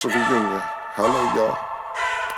Reunion. Hello, y'all.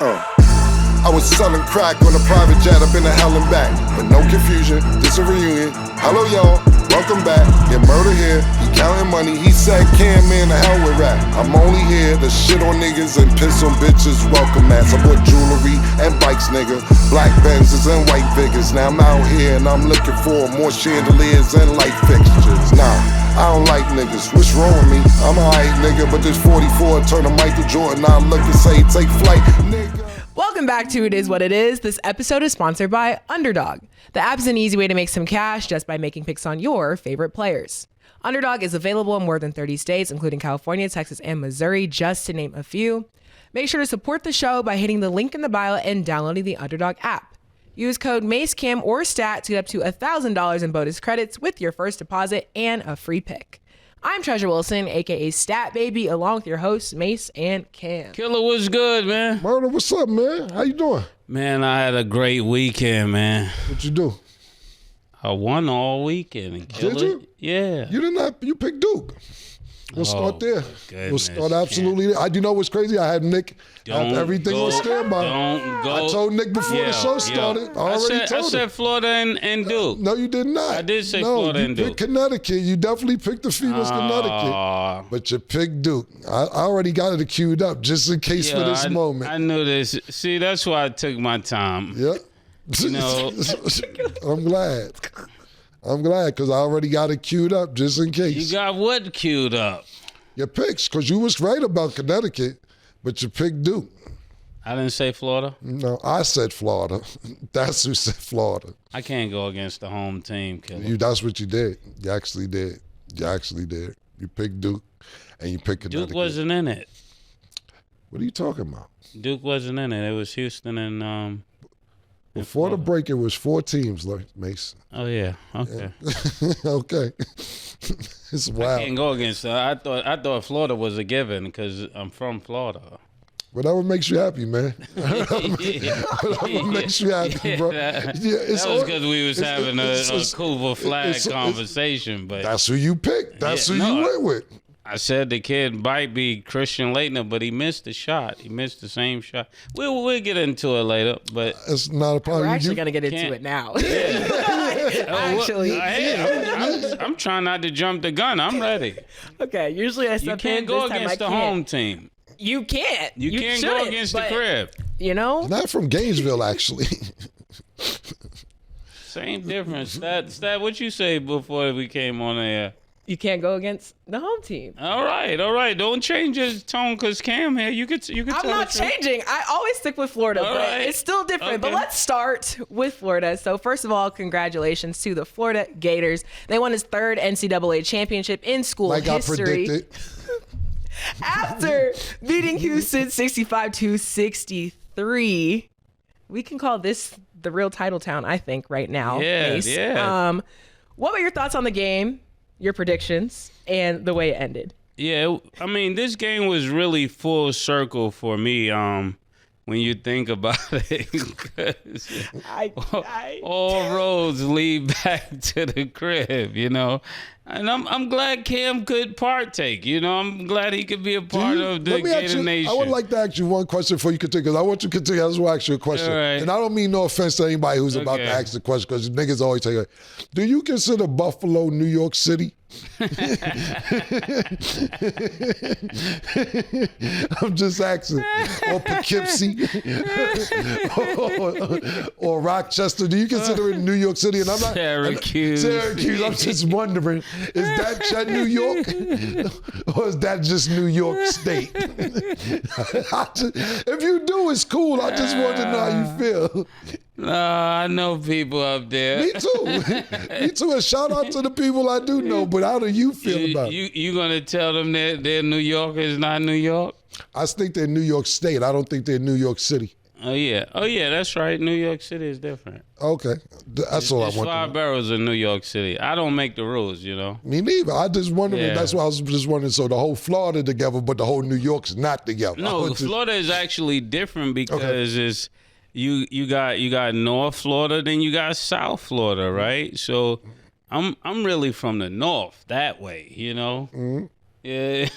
I was selling crack on a private jet up in the hell and back. But no confusion, this a reunion. Hello, y'all. Welcome back. Get murder here. He counting money. He said, "Cam, man, the hell with rap. I'm only here to shit on niggas and piss on bitches. Welcome, ass. I bought jewelry and bikes, nigga. Black Benzes and white Vickers. Now I'm out here and I'm looking for more chandeliers and light fixtures. Nah. I don't like niggas, what's wrong with me? I'm a hype nigga, but this 44 turn to Michael Jordan. I look and say, take flight, nigga. Welcome back to It Is What It Is. This episode is sponsored by Underdog. The app is an easy way to make some cash just by making picks on your favorite players. Underdog is available in more than 30 states, including California, Texas, and Missouri, just to name a few. Make sure to support the show by hitting the link in the bio and downloading the Underdog app. Use code MASECAM or STAT to get up to $1,000 in bonus credits with your first deposit and a free pick. I'm Treasure Wilson, aka Stat Baby, along with your hosts, Mase and Cam. Killer, what's good, man? Murder, what's up, man? How you doing? Man, I had a great weekend, man. What you do? I won all weekend. Did you? Yeah. You picked Duke. We'll start there. We'll start absolutely there. You know what's crazy? I had Nick have everything on standby. Don't go. I told Nick before the show started. I said Florida and Duke. No, you did not. I did say Florida and Duke. You picked Connecticut. You definitely picked the females Connecticut. But you picked Duke. I already got it queued up just in case for this moment. I knew this. See, that's why I took my time. Yep. You know. I'm glad because I already got it queued up just in case. You got what queued up? Your picks, because you was right about Connecticut, but you picked Duke. I didn't say Florida? No, I said Florida. That's who said Florida. I can't go against the home team, Killer. That's what you did. You actually did. You picked Duke, and you picked Connecticut. Duke wasn't in it. What are you talking about? Duke wasn't in it. It was Houston and Before the break, it was 4 teams, Mace. Oh, yeah. Okay. Yeah. Okay. It's wild. I can't go against that. I thought Florida was a given because I'm from Florida. Whatever makes you happy, man. Whatever makes you happy, bro. That was because we was having a Cuba flag conversation. But that's who you picked. That's who you went with. I said the kid might be Christian Laettner, but he missed the shot. He missed the same shot. We'll get into it later, but it's not a problem. We're actually gonna get into it now. I'm trying not to jump the gun. I'm ready. Okay, usually I you can't go against the home team. You can't. You can't go against the crib. You know, not from Gainesville, actually. Same difference. Stat, what you say before we came on air? You can't go against the home team. All right. Don't change your tone because Cam here. You could. I'm not changing. I always stick with Florida, but it's still different. Okay. But let's start with Florida. So first of all, congratulations to the Florida Gators. They won his 3rd NCAA championship in school history. I predicted. After beating Houston 65-63. We can call this the real Titletown, I think, right now. Yeah, Mase. yeah. What were your thoughts on the game? Your predictions and the way it ended? Yeah, I mean, this game was really full circle for me. When you think about it, all roads lead back to the crib, you know. And I'm glad Cam could partake. You know, I'm glad he could be a part of the Gator Nation. I would like to ask you one question before you continue, because I want you to continue. I just want to ask you a question. Right. And I don't mean no offense to anybody who's about to ask the question, because niggas always say, do you consider Buffalo New York City? I'm just asking. Or Poughkeepsie. or Rochester. Do you consider it New York City? And I'm not Syracuse. I'm just wondering, is that New York? Or is that just New York State? If you do, it's cool. I just want to know how you feel. No, I know people up there. Me too. And shout out to the people I do know. But how do you feel about it? You gonna tell them that New York is not New York? I think they're New York State. I don't think they're New York City. Oh yeah, that's right. New York City is different. Okay, that's all I want. 5 boroughs in New York City. I don't make the rules, you know. Me neither. I just wondered. Yeah. That's why I was just wondering. So the whole Florida together, but the whole New York's not together. No, Florida is actually different because it's. You got North Florida, then you got South Florida, right? So I'm really from the north that way, you know. Mm-hmm. Yeah.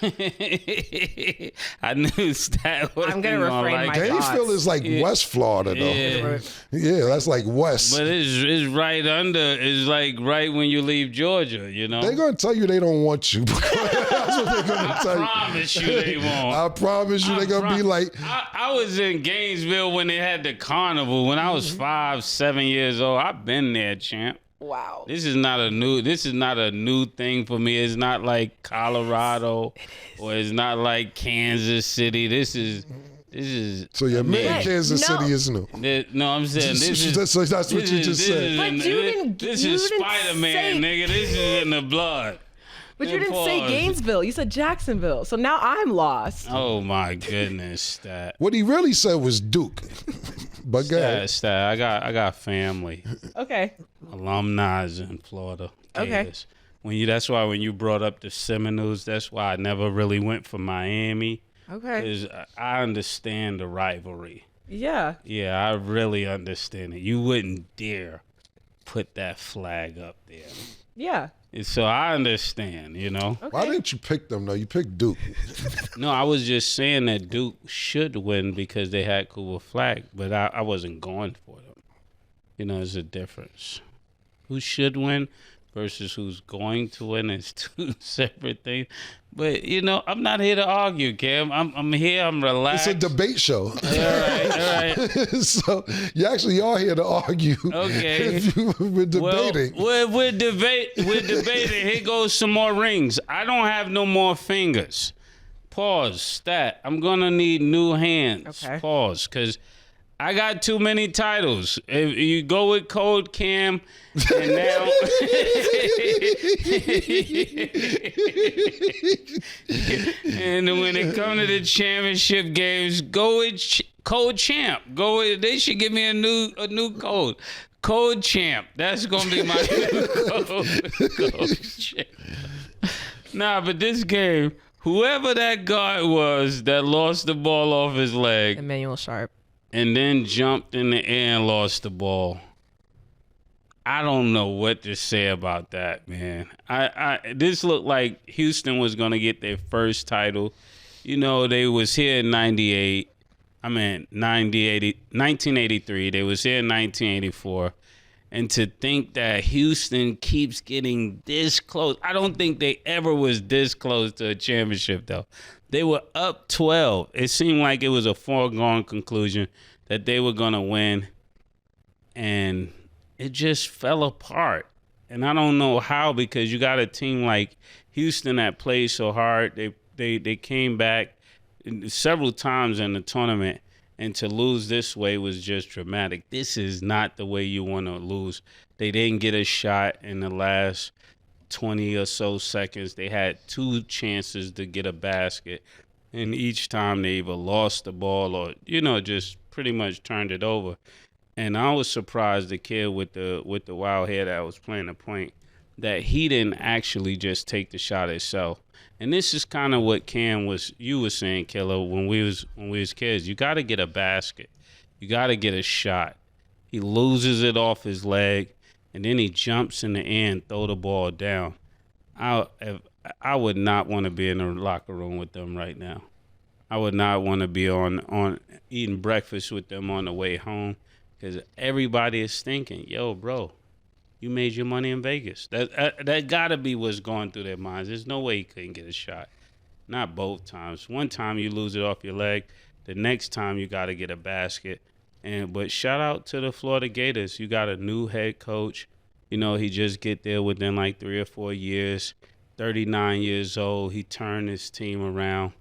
I knew Stat was I'm gonna refrain my Gainesville is like West Florida, though. Yeah. Yeah, that's like West. But it's right under. It's like right when you leave Georgia. You know. They're gonna tell you they don't want you. That's what they're gonna tell you. I promise you they won't. I promise you they're gonna be like. I was in Gainesville when they had the carnival. When I was 5, 7 years old, I've been there, champ. Wow. This is not a new thing for me. It's not like Colorado or it's not like Kansas City. This is So your man Kansas City is new. No, I'm saying this is. So that's what you just said. This is Spider-Man, nigga. This is in the blood. But you didn't say Gainesville. You said Jacksonville. So now I'm lost. Oh my goodness, Stat. What he really said was Duke. But go ahead. Stat. I got family. Okay. Alumni in Florida. Okay. That's why when you brought up the Seminoles, that's why I never really went for Miami. Okay. Because I understand the rivalry. Yeah. Yeah, I really understand it. You wouldn't dare put that flag up there. Yeah. So I understand, you know. Okay. Why didn't you pick them, though? You picked Duke. No, I was just saying that Duke should win because they had Cooper Flag, but I wasn't going for them. You know, there's a difference. Who should win versus who's going to win is two separate things. But, you know, I'm not here to argue, Cam. I'm here. I'm relaxed. It's a debate show. All right. So you actually are here to argue. Okay. We're debating. Well, we're debating. Here goes some more rings. I don't have no more fingers. Pause. Stat. I'm going to need new hands. Okay. Pause. Because I got too many titles. If you go with Code Cam, and now and when it comes to the championship games, go with Code Champ. They should give me a new code. Code Champ. That's gonna be my new code. Code Champ. Nah, but this game, whoever that guy was that lost the ball off his leg, Emmanuel Sharp. and then jumped in the air and lost the ball. I don't know what to say about that, man. This looked like Houston was going to get their first title. You know, they was here in 1983. They was here in 1984. And to think that Houston keeps getting this close. I don't think they ever was this close to a championship, though. They were up 12. It seemed like it was a foregone conclusion that they were going to win. And it just fell apart. And I don't know how, because you got a team like Houston that plays so hard. They came back several times in the tournament. And to lose this way was just dramatic. This is not the way you want to lose. They didn't get a shot in the last 20 or so seconds. They had 2 chances to get a basket. And each time they either lost the ball or, you know, just pretty much turned it over. And I was surprised the kid with the wild hair that was playing the point, that he didn't actually just take the shot himself. And this is kind of what you was saying, Killer, when we was kids. You got to get a basket. You got to get a shot. He loses it off his leg, and then he jumps in the air and throw the ball down. I would not want to be in the locker room with them right now. I would not want to be on eating breakfast with them on the way home, because everybody is thinking, yo, bro, you made your money in Vegas. That got to be what's going through their minds. There's no way he couldn't get a shot. Not both times. One time you lose it off your leg. The next time you got to get a basket. But shout out to the Florida Gators. You got a new head coach. You know, he just get there within like 3 or 4 years. 39 years old. He turned his team around,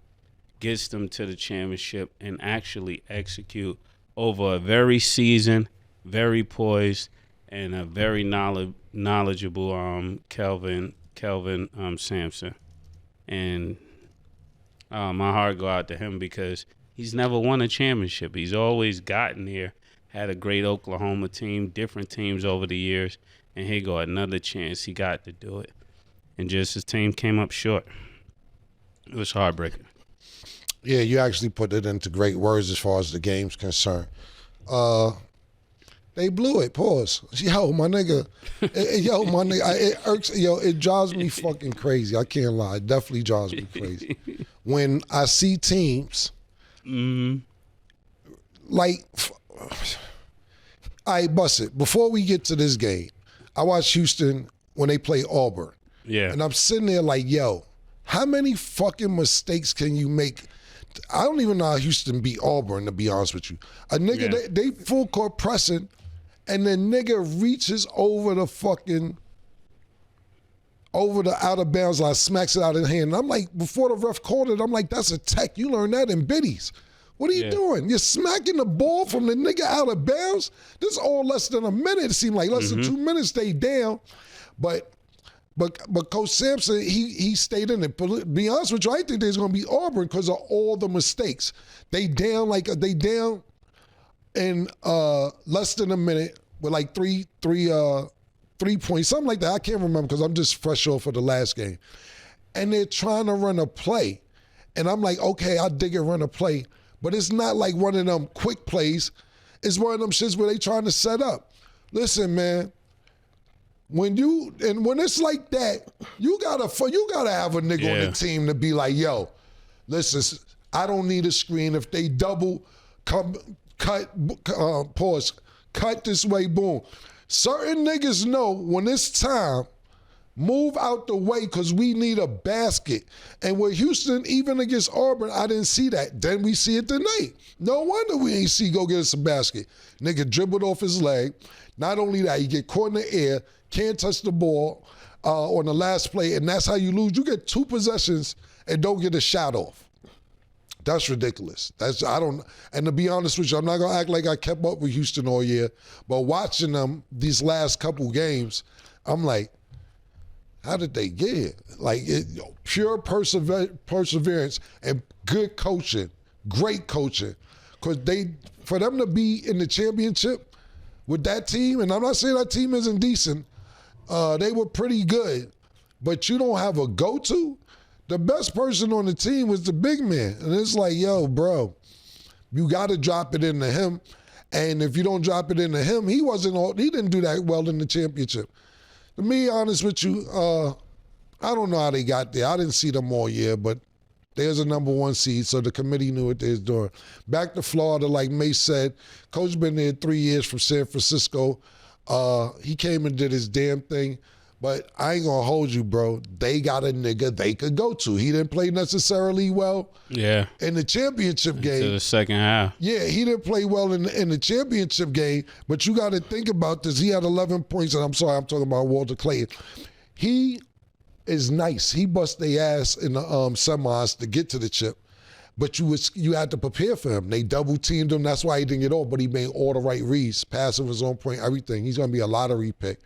gets them to the championship, and actually execute over a very seasoned, very poised, and a very knowledgeable Kelvin Sampson. And my heart go out to him, because he's never won a championship. He's always gotten here, had a great Oklahoma team, different teams over the years, and here go another chance he got to do it. And just his team came up short. It was heartbreaking. Yeah, you actually put it into great words as far as the game's concerned. They blew it. Pause. Yo, my nigga. It irks. Yo, it drives me fucking crazy. I can't lie. It definitely drives me crazy when I see teams like. I bust it. Before we get to this game, I watched Houston when they play Auburn. Yeah. And I'm sitting there like, yo, how many fucking mistakes can you make? I don't even know how Houston beat Auburn, to be honest with you. A nigga, they full court pressing, and the nigga reaches over the out of bounds line, smacks it out of his hand. And I'm like, before the ref called it, I'm like, that's a tech. You learn that in biddies. What are you doing? You're smacking the ball from the nigga out of bounds? This is all less than a minute. It seemed like less than 2 minutes they down. But Coach Sampson, he stayed in it. But to be honest with you, I think there's going to be Auburn because of all the mistakes. They down in less than a minute with like three points, something like that. I can't remember because I'm just fresh off of the last game. And they're trying to run a play. And I'm like, okay, I dig it, run a play. But it's not like one of them quick plays. It's one of them shits where they trying to set up. Listen, man. When it's like that, you gotta have a nigga on the team to be like, yo, listen, I don't need a screen. If they double, cut this way, boom. Certain niggas know when it's time, move out the way because we need a basket. And with Houston, even against Auburn, I didn't see that. Then we see it tonight. No wonder we ain't see go get us a basket. Nigga dribbled off his leg. Not only that, you get caught in the air, can't touch the ball on the last play, and that's how you lose. You get 2 possessions and don't get a shot off. That's ridiculous. And to be honest with you, I'm not gonna act like I kept up with Houston all year, but watching them these last couple games, I'm like, how did they get here? Like pure perseverance and good coaching, great coaching, because for them to be in the championship with that team, and I'm not saying that team isn't decent, they were pretty good, but you don't have a go-to. The best person on the team was the big man. And it's like, yo, bro, you got to drop it into him. And if you don't drop it into him, he didn't do that well in the championship. To be honest with you, I don't know how they got there. I didn't see them all year, but there's a number 1 seed, so the committee knew what they was doing. Back to Florida, like Mase said, coach been there 3 years from San Francisco. He came and did his damn thing. But I ain't gonna hold you, bro. They got a nigga they could go to. He didn't play necessarily well in the championship game. To the second half. Yeah, he didn't play well in the championship game. But you got to think about this. He had 11 points, and I'm sorry, I'm talking about Walter Clayton. He is nice. He bust their ass in the semis to get to the chip. But you had to prepare for him. They double-teamed him. That's why he didn't get off. But he made all the right reads. Passing was on point, everything. He's going to be a lottery pick.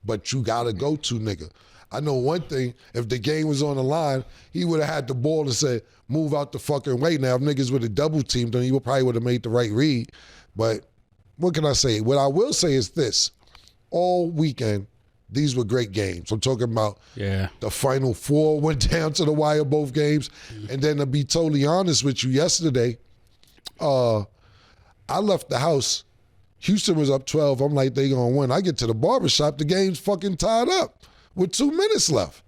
But you got to go to, nigga. I know one thing. If the game was on the line, he would have had the ball and said, move out the fucking way. Now, if niggas would have double-teamed him, he probably would have made the right read. But what can I say? What I will say is this. All weekend, these were great games. I'm talking about the Final Four went down to the wire, both games. And then to be totally honest with you, yesterday, I left the house. Houston was up 12. I'm like, they gonna win. I get to the barbershop, the game's fucking tied up with 2 minutes left.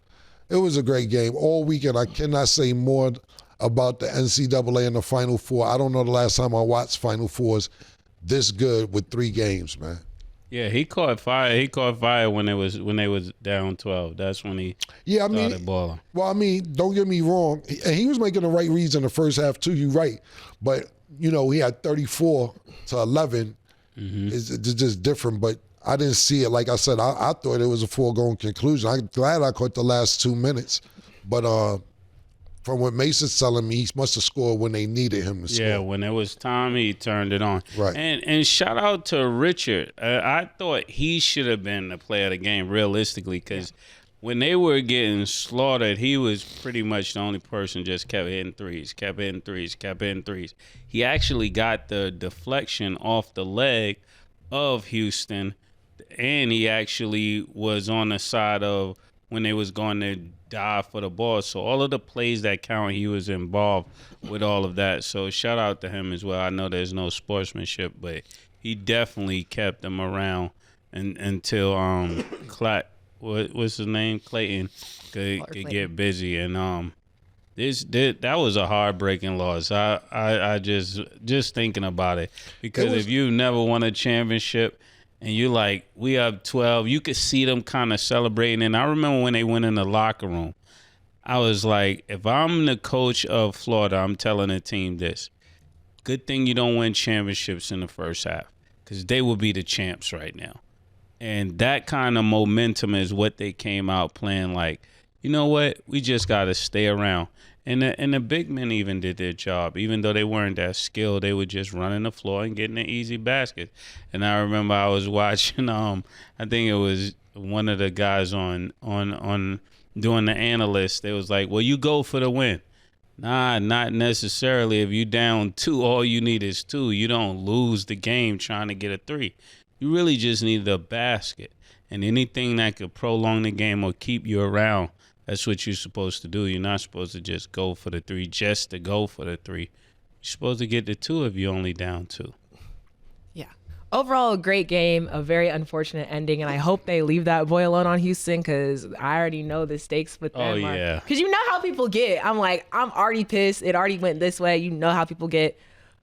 It was a great game. All weekend, I cannot say more about the NCAA and the Final Four. I don't know the last time I watched Final Fours this good with 3 games, man. Yeah, he caught fire. He caught fire when they was down 12. That's when he started balling. Well, I mean, don't get me wrong. And he was making the right reads in the first half too. You're right, but he had 34 to 11. It's just different. But I didn't see it. Like I said, I thought it was a foregone conclusion. I'm glad I caught the last 2 minutes. But from what Mason's telling me, he must have scored when they needed him to score. Yeah, when it was time, he turned it on. Right. And shout out to Richard. I thought he should have been the player of the game, realistically, because when they were getting slaughtered, he was pretty much the only person just kept hitting threes. He actually got the deflection off the leg of Houston, and he actually was on the side of when they was going to dive for the ball. So all of the plays that count, he was involved with all of that. So shout out to him as well. I know there's no sportsmanship, but he definitely kept them around until what's his name, Clayton could get busy, and that was a heartbreaking loss. I just thinking about it, because if you never won a championship and you like, we up 12, you could see them kind of celebrating. And I remember when they went in the locker room, I was like, if I'm the coach of Florida, I'm telling the team this: good thing you don't win championships in the first half, because they will be the champs right now. And that kind of momentum is what they came out playing like. You know what? We just got to stay around. And the big men even did their job. Even though they weren't that skilled, they were just running the floor and getting the easy baskets. And I remember I was watching, I think it was one of the guys on doing the analyst. They was like, well, you go for the win. Nah, not necessarily. If you down 2, all you need is 2. You don't lose the game trying to get a 3. You really just need the basket. And anything that could prolong the game or keep you around, that's what you're supposed to do. You're not supposed to just go for the 3 just to go for the 3. You're supposed to get the 2 if you're only down 2. Yeah. Overall, a great game, a very unfortunate ending, and I hope they leave that boy alone on Houston, because I already know the stakes with them. Oh, yeah. Because you know how people get. I'm already pissed. It already went this way. You know how people get.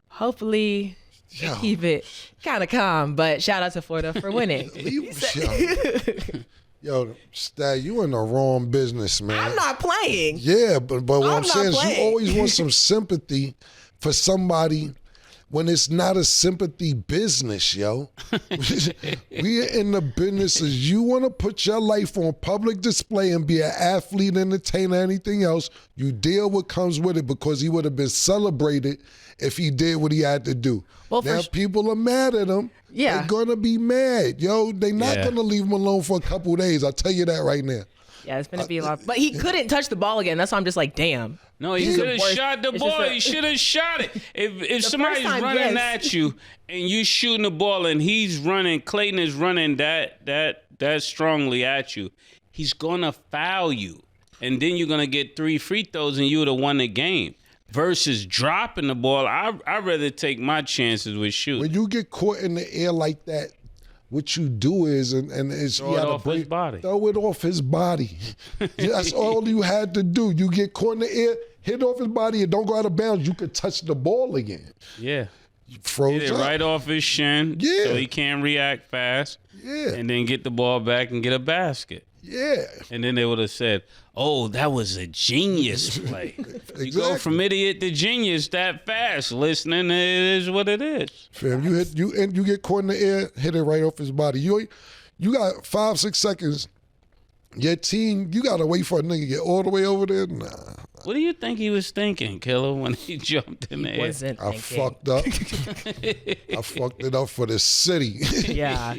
Hopefully, they keep it kind of calm, but shout out to Florida for winning. Yo, Stat, you in the wrong business, man. I'm not playing. Yeah, but what I'm saying is, you playing. always want some sympathy for somebody when it's not a sympathy business, yo. We are in the business of, you want to put your life on public display and be an athlete, entertainer, anything else, you deal what comes with it, because he would have been celebrated if he did what he had to do. Well, now people are mad at him. Yeah. They're going to be mad, yo. They're not going to leave him alone for a couple of days. I'll tell you that right now. Yeah, it's going to be a lot. But he couldn't touch the ball again. That's why I'm just like, damn. No, he could have shot the ball. He should have shot it. If somebody's running at you and you shooting the ball and he's running, Clayton is running that strongly at you, he's going to foul you. And then you're going to get 3 free throws and you would have won the game. Versus dropping the ball, I'd rather take my chances with shooting. When you get caught in the air like that, what you do is, and it's throw it off his body. Throw it off his body. That's all you had to do. You get caught in the air, hit off his body, and don't go out of bounds. You could touch the ball again. Yeah. You froze Hit it up. right off his shin, so he can't react fast. Yeah. And then get the ball back and get a basket. Yeah. And then they would have said, oh, that was a genius play. Exactly. You go from idiot to genius that fast. Listening, it is what it is. Fam, you get caught in the air, hit it right off his body. You got 5-6 seconds. Your team, you got to wait for a nigga to get all the way over there. Nah. What do you think he was thinking, Killer, when he jumped in the air? I fucked up. I fucked it up for the city. Yeah.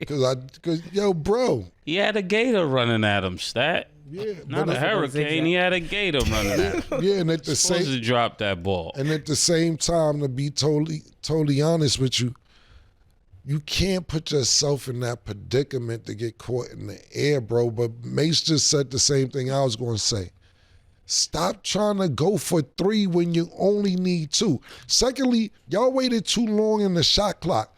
Cause yo, bro. He had a gator running at him, Stat. Yeah, not a hurricane. He had a gator running at him. Yeah, and at the supposed same to drop that ball. And at the same time, to be totally honest with you, you can't put yourself in that predicament to get caught in the air, bro. But Mase just said the same thing I was going to say. Stop trying to go for 3 when you only need 2. Secondly, y'all waited too long in the shot clock.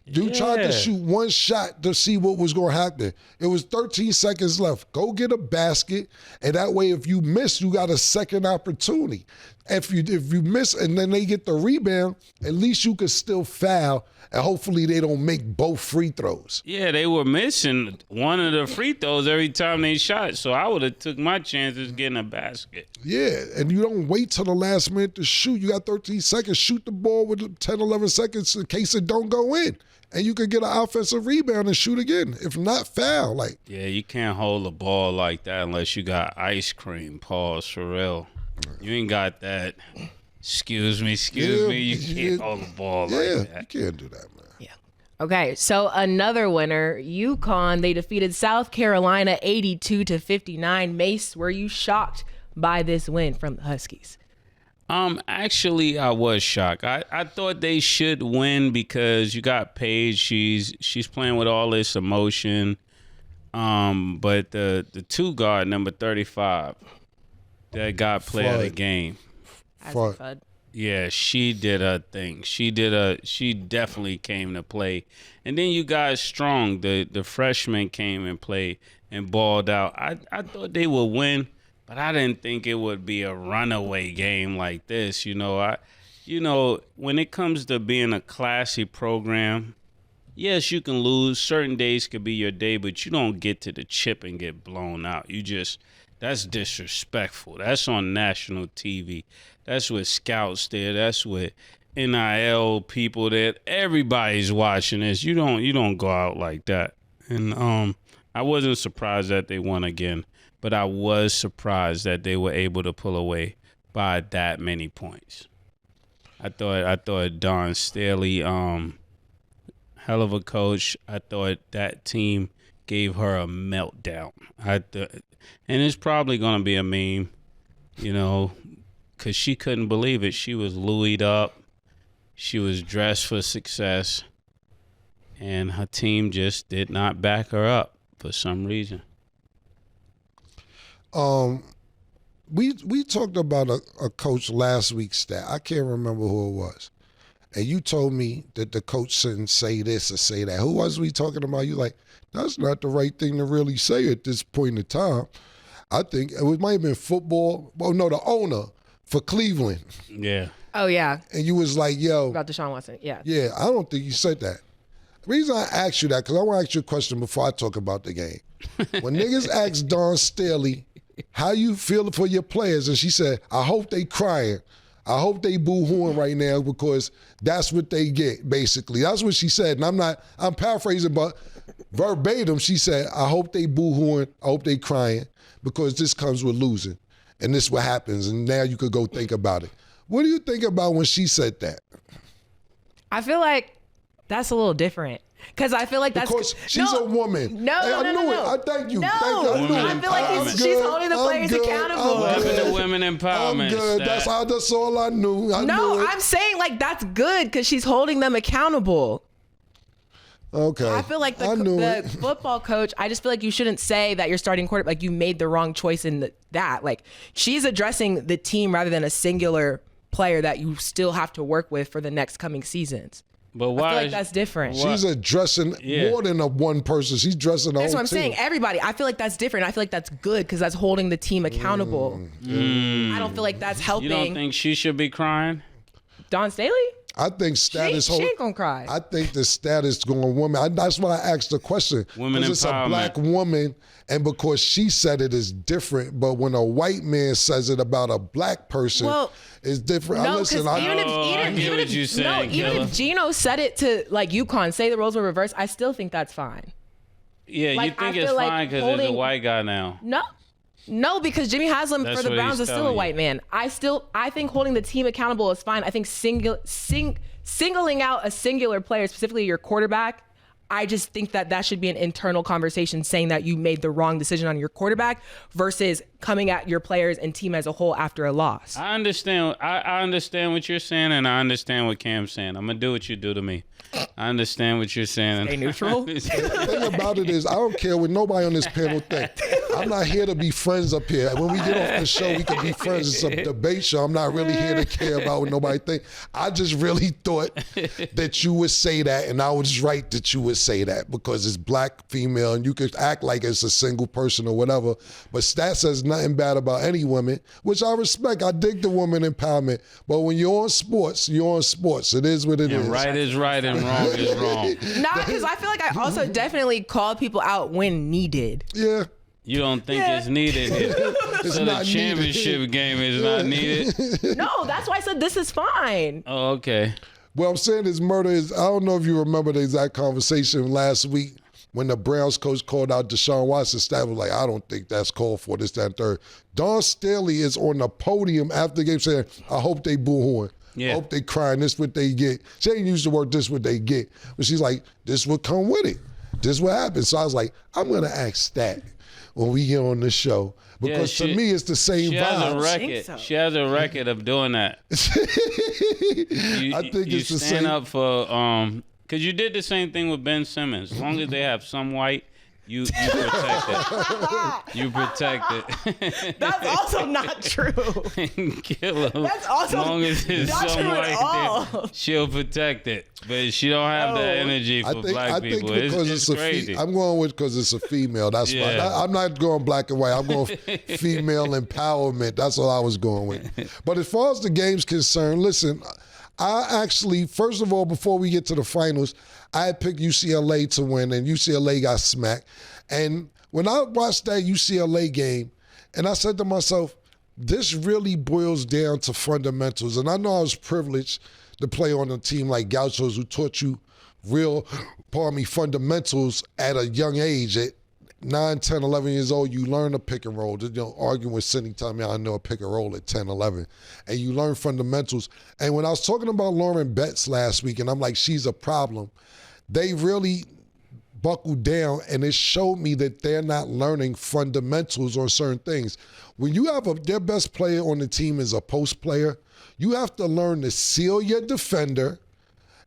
You tried to shoot 1 shot to see what was going to happen. It was 13 seconds left. Go get a basket, and that way if you miss, you got a second opportunity. If you miss and then they get the rebound, at least you could still foul, and hopefully they don't make both free throws. Yeah, they were missing one of the free throws every time they shot, so I would have took my chances getting a basket. Yeah, and you don't wait till the last minute to shoot. You got 13 seconds. Shoot the ball with 10, 11 seconds in case it don't go in. And you could get an offensive rebound and shoot again. If not, foul. Yeah, you can't hold a ball like that unless you got ice cream. Pause for real. You ain't got that. Excuse me. You can't hold a ball like that. You can't do that, man. Yeah. Okay, so another winner, UConn. They defeated South Carolina 82-59. Mase, were you shocked by this win from the Huskies? Actually, I was shocked. I thought they should win because you got Paige. She's playing with all this emotion. But the 2 guard, number 35, that got player of the game. Fudd. Yeah, she did her thing. She definitely came to play. And then you guys Strong, the freshman came and played and balled out. I thought they would win, but I didn't think it would be a runaway game like this. When it comes to being a classy program, yes, you can lose. Certain days could be your day, but you don't get to the chip and get blown out. That's disrespectful. That's on national TV. That's with scouts there. That's with NIL people that everybody's watching this. You don't go out like that. And I wasn't surprised that they won again, but I was surprised that they were able to pull away by that many points. I thought Dawn Staley, hell of a coach. I thought that team gave her a meltdown. And it's probably going to be a meme, because she couldn't believe it. She was louied up. She was dressed for success. And her team just did not back her up for some reason. We talked about a coach last week stat. I can't remember who it was. And you told me that the coach shouldn't say this or say that. Who was we talking about? You like, that's not the right thing to really say at this point in time. I think it might have been football. Well, no, the owner for Cleveland. Yeah. Oh, yeah. And you was like, yo. About Deshaun Watson, yeah. Yeah, I don't think you said that. The reason I asked you that, because I want to ask you a question before I talk about the game. When niggas asked Dawn Staley, how you feel for your players? And she said, I hope they crying. I hope they boo-hooing right now because that's what they get, basically. That's what she said. And I'm paraphrasing, but verbatim, she said, I hope they boo-hooing, I hope they crying because this comes with losing. And this is what happens. And now you could go think about it. What do you think about when she said that? I feel like that's a little different. Because I feel like that's... Because she's a woman. No, I knew it. I thank you. No, I feel like she's holding the players accountable. Women empowerment. I'm good. That's all I knew. I'm saying like that's good because she's holding them accountable. Okay. I feel like the football coach, I just feel like you shouldn't say that you're starting quarterback, like you made the wrong choice in that. Like she's addressing the team rather than a singular player that you still have to work with for the next coming seasons. But why? I feel like that's different. She's addressing more than one person. She's addressing the whole team. That's what I'm saying. Everybody. I feel like that's different. I feel like that's good because that's holding the team accountable. I don't feel like that's helping. You don't think she should be crying? Dawn Staley? I think status. She ain't gonna cry. I think the status going woman. That's why I asked the question. Women empowerment. It's a black woman, and because she said it is different. But when a white man says it about a black person, it's different. No, because even if Gino said it to like UConn, say the roles were reversed, I still think that's fine. Yeah, like, you think it's fine because there's a white guy now? No, because Jimmy Haslam for the Browns is still a white man. I think holding the team accountable is fine. I think singling out a singular player, specifically your quarterback, I just think that should be an internal conversation saying that you made the wrong decision on your quarterback versus coming at your players and team as a whole after a loss. I understand. I understand what you're saying, and I understand what Cam's saying. I'm going to do what you do to me. I understand what you're saying. Stay neutral. The thing about it is I don't care what nobody on this panel think. I'm not here to be friends up here. When we get off the show, we can be friends. It's a debate show. I'm not really here to care about what nobody think. I just really thought that you would say that, and I was right that you would say that because it's black, female, and you could act like it's a single person or whatever. But that says nothing bad about any woman, which I respect. I dig the woman empowerment. But when you're on sports, you're on sports. It is what it is. Right is right and wrong is wrong. Nah, because I feel like I also definitely call people out when needed. Yeah. You don't think it's needed here. It's so not the championship needed. game is not needed? No, that's why I said this is fine. Oh, okay. What I'm saying is murder is, I don't know if you remember the exact conversation last week when the Browns coach called out Deshaun Watson. Staff was like, I don't think that's called for, this, that, and third. Dawn Staley is on the podium after the game saying, I hope they boo-hooing. Yeah. I hope they crying, this what they get. She ain't used the word, this what they get. But she's like, this what come with it. This what happens. So I was like, I'm going to ask that when we get on the show. Because to me, it's the same vibe. She has a record of doing that. I think it's the same. You stand up for, because you did the same thing with Ben Simmons. As long as they have some white, You protect it. You protect it. That's also not true. Kill him. That's also as long as there's not some true at all. there, she'll protect it. But she don't have that energy for black people. Because it's crazy. I'm going with because it's a female. That's why. I'm not going black and white. I'm going female empowerment. That's what I was going with. But as far as the game's concerned, listen, I actually, first of all, before we get to the finals, I had picked UCLA to win, and UCLA got smacked. And when I watched that UCLA game, and I said to myself, this really boils down to fundamentals. And I know I was privileged to play on a team like Gauchos who taught you real, fundamentals at a young age. At 9, 10, 11 years old, you learn a pick and roll. Arguing with Cindy telling me I know a pick and roll at 10, 11. And you learn fundamentals. And when I was talking about Lauren Betts last week, and I'm like, she's a problem, they really buckled down, and it showed me that they're not learning fundamentals on certain things. When you have their best player on the team is a post player, you have to learn to seal your defender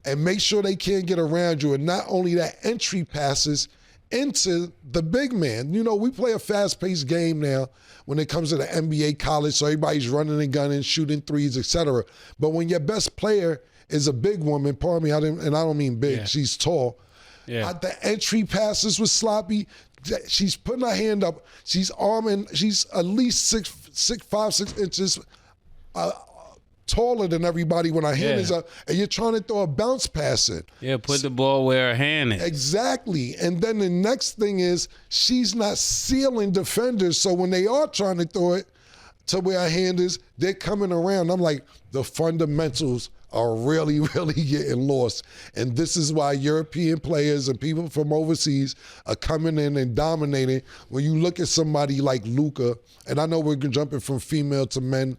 and make sure they can't get around you. And not only that, entry passes into the big man. We play a fast-paced game now when it comes to the NBA, college, so everybody's running and gunning, shooting threes, etc. But when your best player is a big woman, pardon me, and I don't mean big, she's tall. Yeah. The entry passes was sloppy. She's putting her hand up. She's arming. She's at least 5, 6 inches taller than everybody when her hand is up, and you're trying to throw a bounce pass in. Yeah, put the ball where her hand is. Exactly. And then the next thing is she's not sealing defenders, so when they are trying to throw it to where her hand is, they're coming around. I'm like, the fundamentals are really, really getting lost. And this is why European players and people from overseas are coming in and dominating. When you look at somebody like Luka, and I know we're jumping from female to men,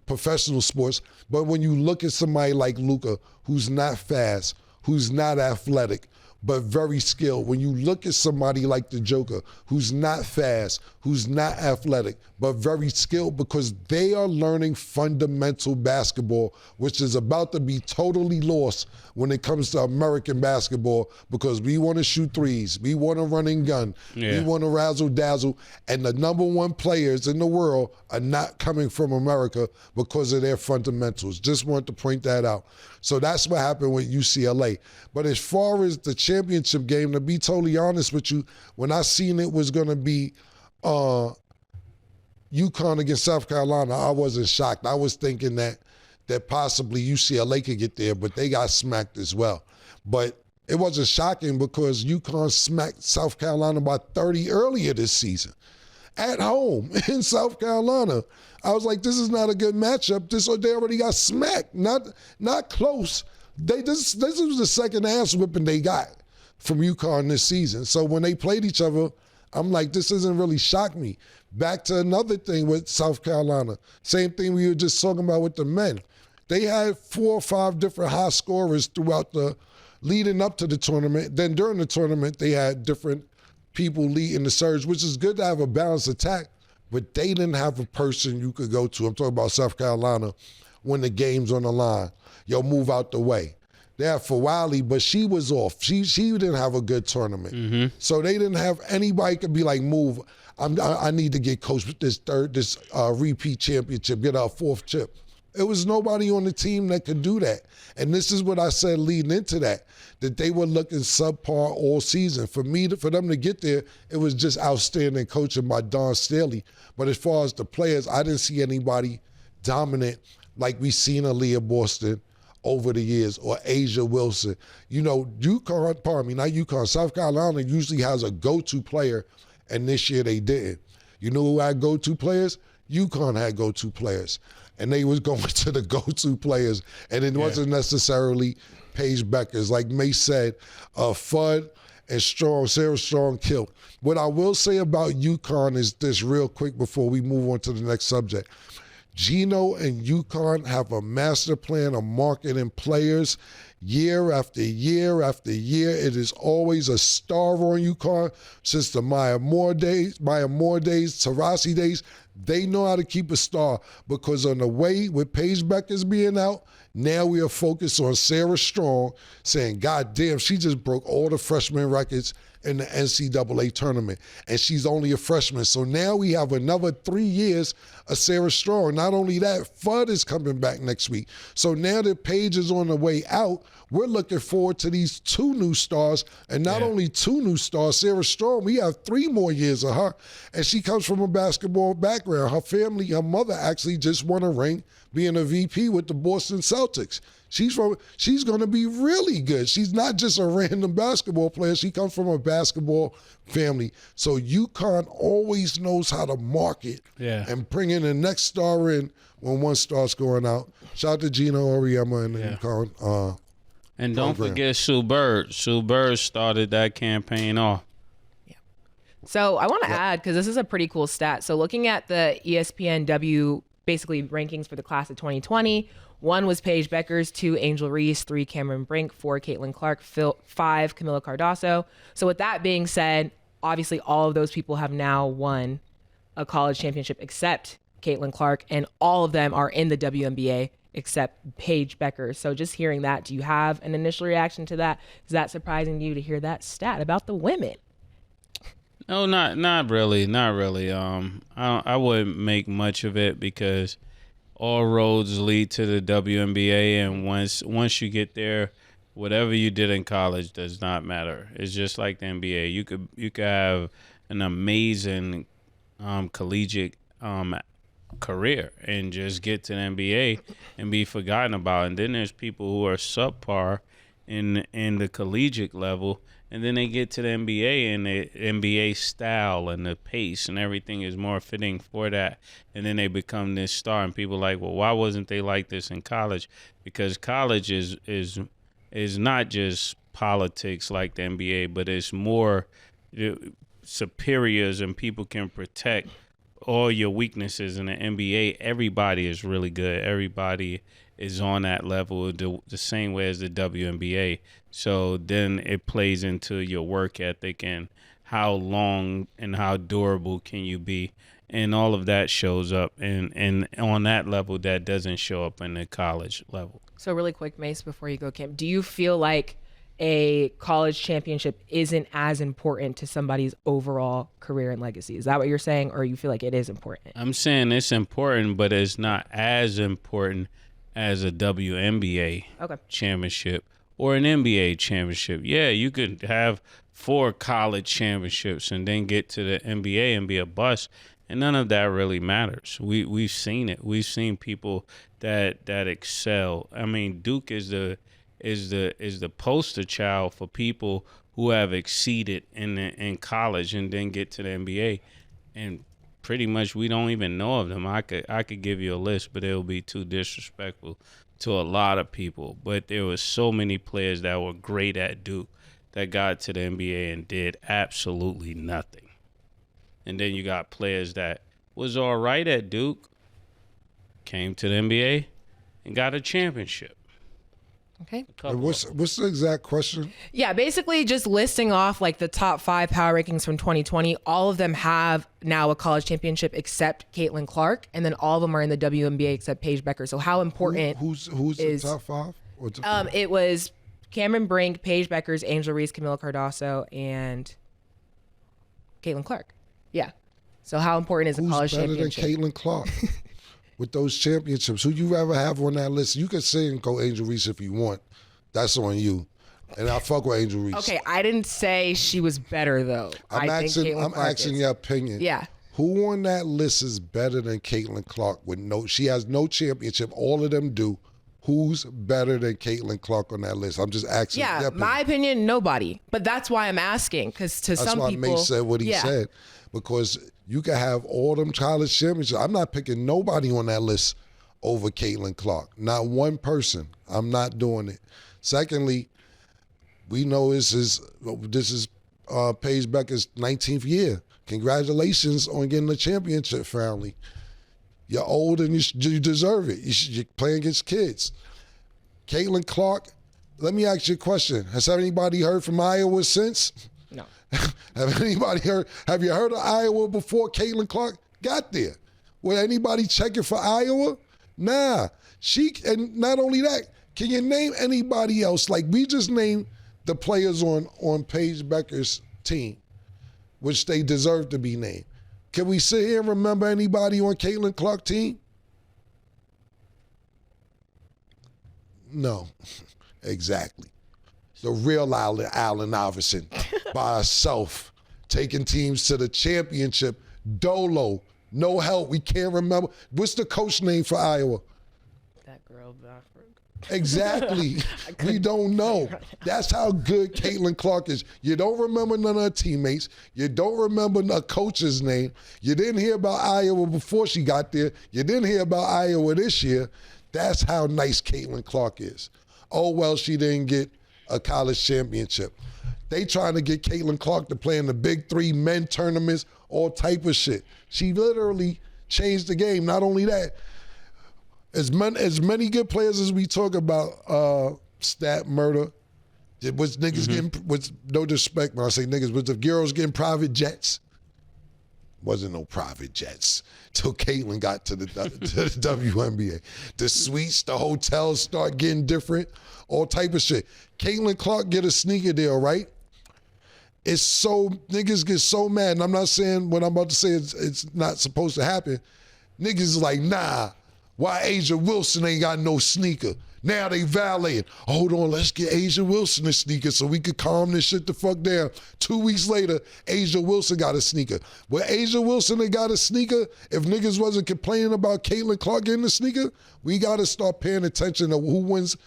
professional sports, but when you look at somebody like Luka, who's not fast, who's not athletic, but very skilled. When you look at somebody like the Joker, who's not fast, who's not athletic, but very skilled, because they are learning fundamental basketball, which is about to be totally lost when it comes to American basketball, because we want to shoot threes, we want to run and gun, we want to razzle dazzle, and the number one players in the world are not coming from America because of their fundamentals. Just want to point that out. So that's what happened with UCLA. But as far as the championship game, to be totally honest with you, when I seen it was going to be UConn against South Carolina, I wasn't shocked. I was thinking that possibly UCLA could get there, but they got smacked as well. But it wasn't shocking because UConn smacked South Carolina by 30 earlier this season at home in South Carolina. I was like, this is not a good matchup. They already got smacked, not close. This was the second ass whipping they got from UConn this season. So when they played each other, I'm like, this doesn't really shock me. Back to another thing with South Carolina. Same thing we were just talking about with the men. They had 4 or 5 different high scorers throughout leading up to the tournament. Then during the tournament, they had different people leading the surge, which is good to have a balanced attack, but they didn't have a person you could go to. I'm talking about South Carolina when the game's on the line. Yo, move out the way. They had Fawali, but she was off. She didn't have a good tournament. Mm-hmm. So they didn't have anybody could be like, move. I need to get coached with this repeat championship, get our 4th chip. It was nobody on the team that could do that. And this is what I said leading into that they were looking subpar all season. For them to get there, it was just outstanding coaching by Don Staley. But as far as the players, I didn't see anybody dominant like we seen Aaliyah Boston over the years, or Asia Wilson. South Carolina usually has a go-to player, and this year they didn't. You know who had go-to players? UConn had go-to players. And they was going to the go-to players, and it wasn't necessarily Paige Bueckers. Like Mase said, Fudd and Sarah Strong killed. What I will say about UConn is this real quick before we move on to the next subject. Gino and UConn have a master plan of marketing players year after year after year. It is always a star on UConn since the Maya Moore days, Taurasi days. They know how to keep a star because on the way with Paige Bueckers being out, Now we are focused on Sarah Strong, saying, God damn, she just broke all the freshman records in the NCAA tournament, and she's only a freshman. So now we have another 3 years of Sarah Strong. Not only that, Fudd is coming back next week. So now that Paige is on the way out, we're looking forward to these 2 new stars, and not only 2 new stars, Sarah Strong, we have 3 more years of her, and she comes from a basketball background. Her family, her mother actually just won a ring being a VP with the Boston Celtics. She's going to be really good. She's not just a random basketball player. She comes from a basketball family. So UConn always knows how to market and bring in the next star in when one star's going out. Shout out to Gina Oriema and the UConn and don't forget Sue Bird. Sue Bird started that campaign off. So I want to add, because this is a pretty cool stat. So looking at the ESPNW basically rankings for the class of 2020, 1 was Paige Bueckers, 2 Angel Reese, 3 Cameron Brink, 4 Caitlin Clark, 5 Camila Cardoso. So with that being said, obviously all of those people have now won a college championship except Caitlin Clark, and all of them are in the WNBA except Paige Bueckers. So just hearing that, do you have an initial reaction to that? Is that surprising to you to hear that stat about the women? No, not really. I wouldn't make much of it because all roads lead to the WNBA, and once you get there, whatever you did in college does not matter. It's just like the NBA. You could have an amazing collegiate career and just get to the NBA and be forgotten about. And then there's people who are subpar in the collegiate level, and then they get to the NBA, and the NBA style and the pace and everything is more fitting for that. And then they become this star, and people are like, well, why wasn't they like this in college? Because college is not just politics like the NBA, but it's more superiors, and people can protect all your weaknesses. In the NBA, everybody is really good. Everybody is on that level the same way as the WNBA. So then it plays into your work ethic and how long and how durable can you be. And all of that shows up. And on that level, that doesn't show up in the college level. So really quick, Mase, before you go, Kim, do you feel like a college championship isn't as important to somebody's overall career and legacy? Is that what you're saying, or you feel like it is important? I'm saying it's important, but it's not as important as a WNBA championship or an NBA championship. Yeah, you could have 4 college championships and then get to the NBA and be a bust, and none of that really matters. We've seen it. We've seen people that excel. I mean, Duke is the poster child for people who have exceeded in college and then get to the NBA, and pretty much we don't even know of them. I could give you a list, but it will be too disrespectful to a lot of people. But there were so many players that were great at Duke that got to the NBA and did absolutely nothing. And then you got players that was all right at Duke, came to the NBA, and got a championship. Okay. What's the exact question? Yeah, basically just listing off like the top 5 power rankings from 2020. All of them have now a college championship except Caitlin Clark, and then all of them are in the WNBA except Paige Bueckers. So how important Who's the top 5? It was Cameron Brink, Paige Bueckers, Angel Reese, Camila Cardoso, and Caitlin Clark. Yeah. So how important is a college championship? Who's better than Caitlin Clark? With those championships, who you rather have on that list? You can say and go Angel Reese if you want. That's on you. And I fuck with Angel Reese. Okay, I didn't say she was better though. I'm asking your opinion. Yeah. Who on that list is better than Caitlin Clark? She has no championship. All of them do. Who's better than Caitlin Clark on that list? I'm just asking. Yeah, my opinion, nobody. But that's why I'm asking, because to some people. That's why Mase said what he said. Because you can have all them college championships. I'm not picking nobody on that list over Caitlin Clark. Not one person. I'm not doing it. Secondly, we know this is Paige Bueckers' 19th year. Congratulations on getting the championship finally. You're old and you deserve it. You're playing against kids. Caitlin Clark, let me ask you a question. Has anybody heard from Iowa since? No. Have you heard of Iowa before Caitlin Clark got there? Was anybody checking for Iowa? Nah. And not only that, can you name anybody else? Like, we just named the players on Paige Bueckers' team, which they deserve to be named. Can we sit here and remember anybody on Caitlin Clark's team? No, exactly. The real Allen Iverson by herself, taking teams to the championship. Dolo, no help. We can't remember. What's the coach name for Iowa? That girl, Exactly. We don't know. That's how good Caitlin Clark is. You don't remember none of her teammates. You don't remember a coach's name. You didn't hear about Iowa before she got there. You didn't hear about Iowa this year. That's how nice Caitlin Clark is. Oh, well, she didn't get a college championship. They trying to get Caitlin Clark to play in the Big Three men tournaments, all type of shit. She literally changed the game. Not only that, as many good players as we talk about, stat murder, it was niggas getting, with no disrespect when I say niggas, was the girls getting private jets? Wasn't no private jets till Caitlin got to the WNBA. The suites, the hotels start getting different, all type of shit. Caitlin Clark get a sneaker deal, right? It's so, niggas get so mad, and I'm not saying what I'm about to say it's not supposed to happen. Niggas is like, nah, why Asia Wilson ain't got no sneaker? Now they validating. Hold on, let's get Asia Wilson a sneaker so we could calm this shit the fuck down. 2 weeks later, Asia Wilson got a sneaker. Well, Asia Wilson had got a sneaker. If niggas wasn't complaining about Caitlin Clark getting a sneaker, we got to start paying attention to who wins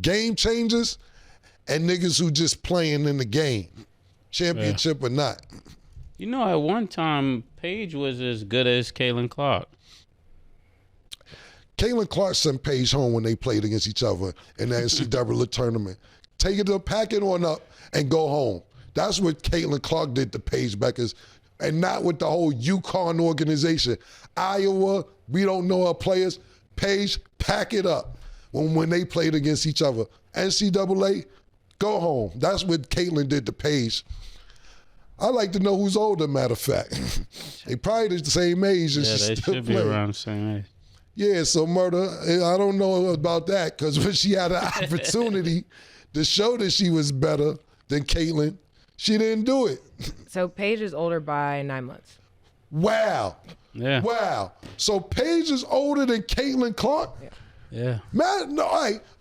game changers and niggas who just playing in the game, championship or not. You know, at one time, Paige was as good as Caitlin Clark. Caitlin Clark sent Paige home when they played against each other in the NCAA tournament. Take it to pack it on up and go home. That's what Caitlin Clark did to Paige Bueckers, and not with the whole Uconn organization. Iowa, we don't know our players. Paige, pack it up when they played against each other. NCAA, go home. That's what Caitlin did to Paige. I like to know who's older, matter of fact. They probably the same age. And Yeah, she they still should be playing. around the same age. Yeah, so Murder, I don't know about that, because when she had an opportunity to show that she was better than Caitlin, she didn't do it. So Paige is older by 9 months. Wow. Yeah. Wow. So Paige is older than Caitlin Clark? Yeah. Man, no,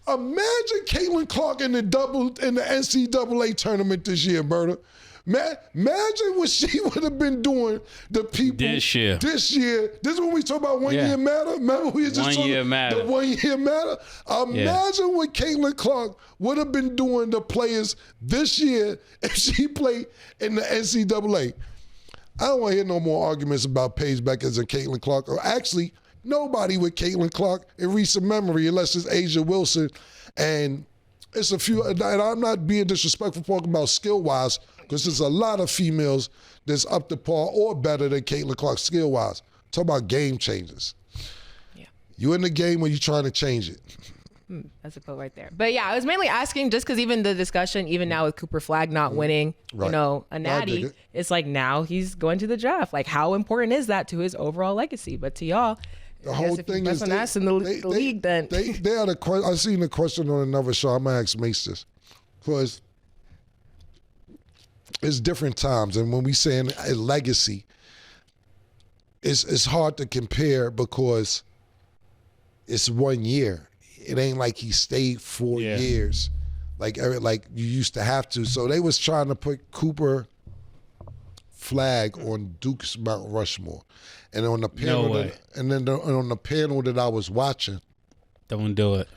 imagine Caitlin Clark in the NCAA tournament this year, Murder. Imagine what she would have been doing to people This year. This is when we talk about 1 year matter. Remember we were just 1 talking year matter. the 1 year matter. Imagine what Caitlin Clark would have been doing to players this year if she played in the NCAA. I don't want to hear no more arguments about Paige Bueckers and Caitlin Clark, or actually nobody with Caitlin Clark in recent memory, unless it's Asia Wilson. And it's a few, and I'm not being disrespectful talking about skill-wise, because there's a lot of females that's up to par or better than Caitlin Clark skill-wise. Talk about game changers. Yeah. You in the game when you're trying to change it. That's a quote right there. But yeah, I was mainly asking just because even the discussion, even now with Cooper Flagg not winning, Right. you know, a I dig natty, it. it's like now he's going to the draft. Like, how important is that to his overall legacy? But to y'all, The I whole guess if thing you're is best on ass in the league, then they had a question. I seen a question on another show. I'm gonna ask Mase this, because it's different times, and when we saying a legacy, it's hard to compare because it's 1 year. It ain't like he stayed 4 years, like you used to have to. So they was trying to put Cooper Flagg on Duke's Mount Rushmore, and on the panel, on the panel that I was watching, Don't do it.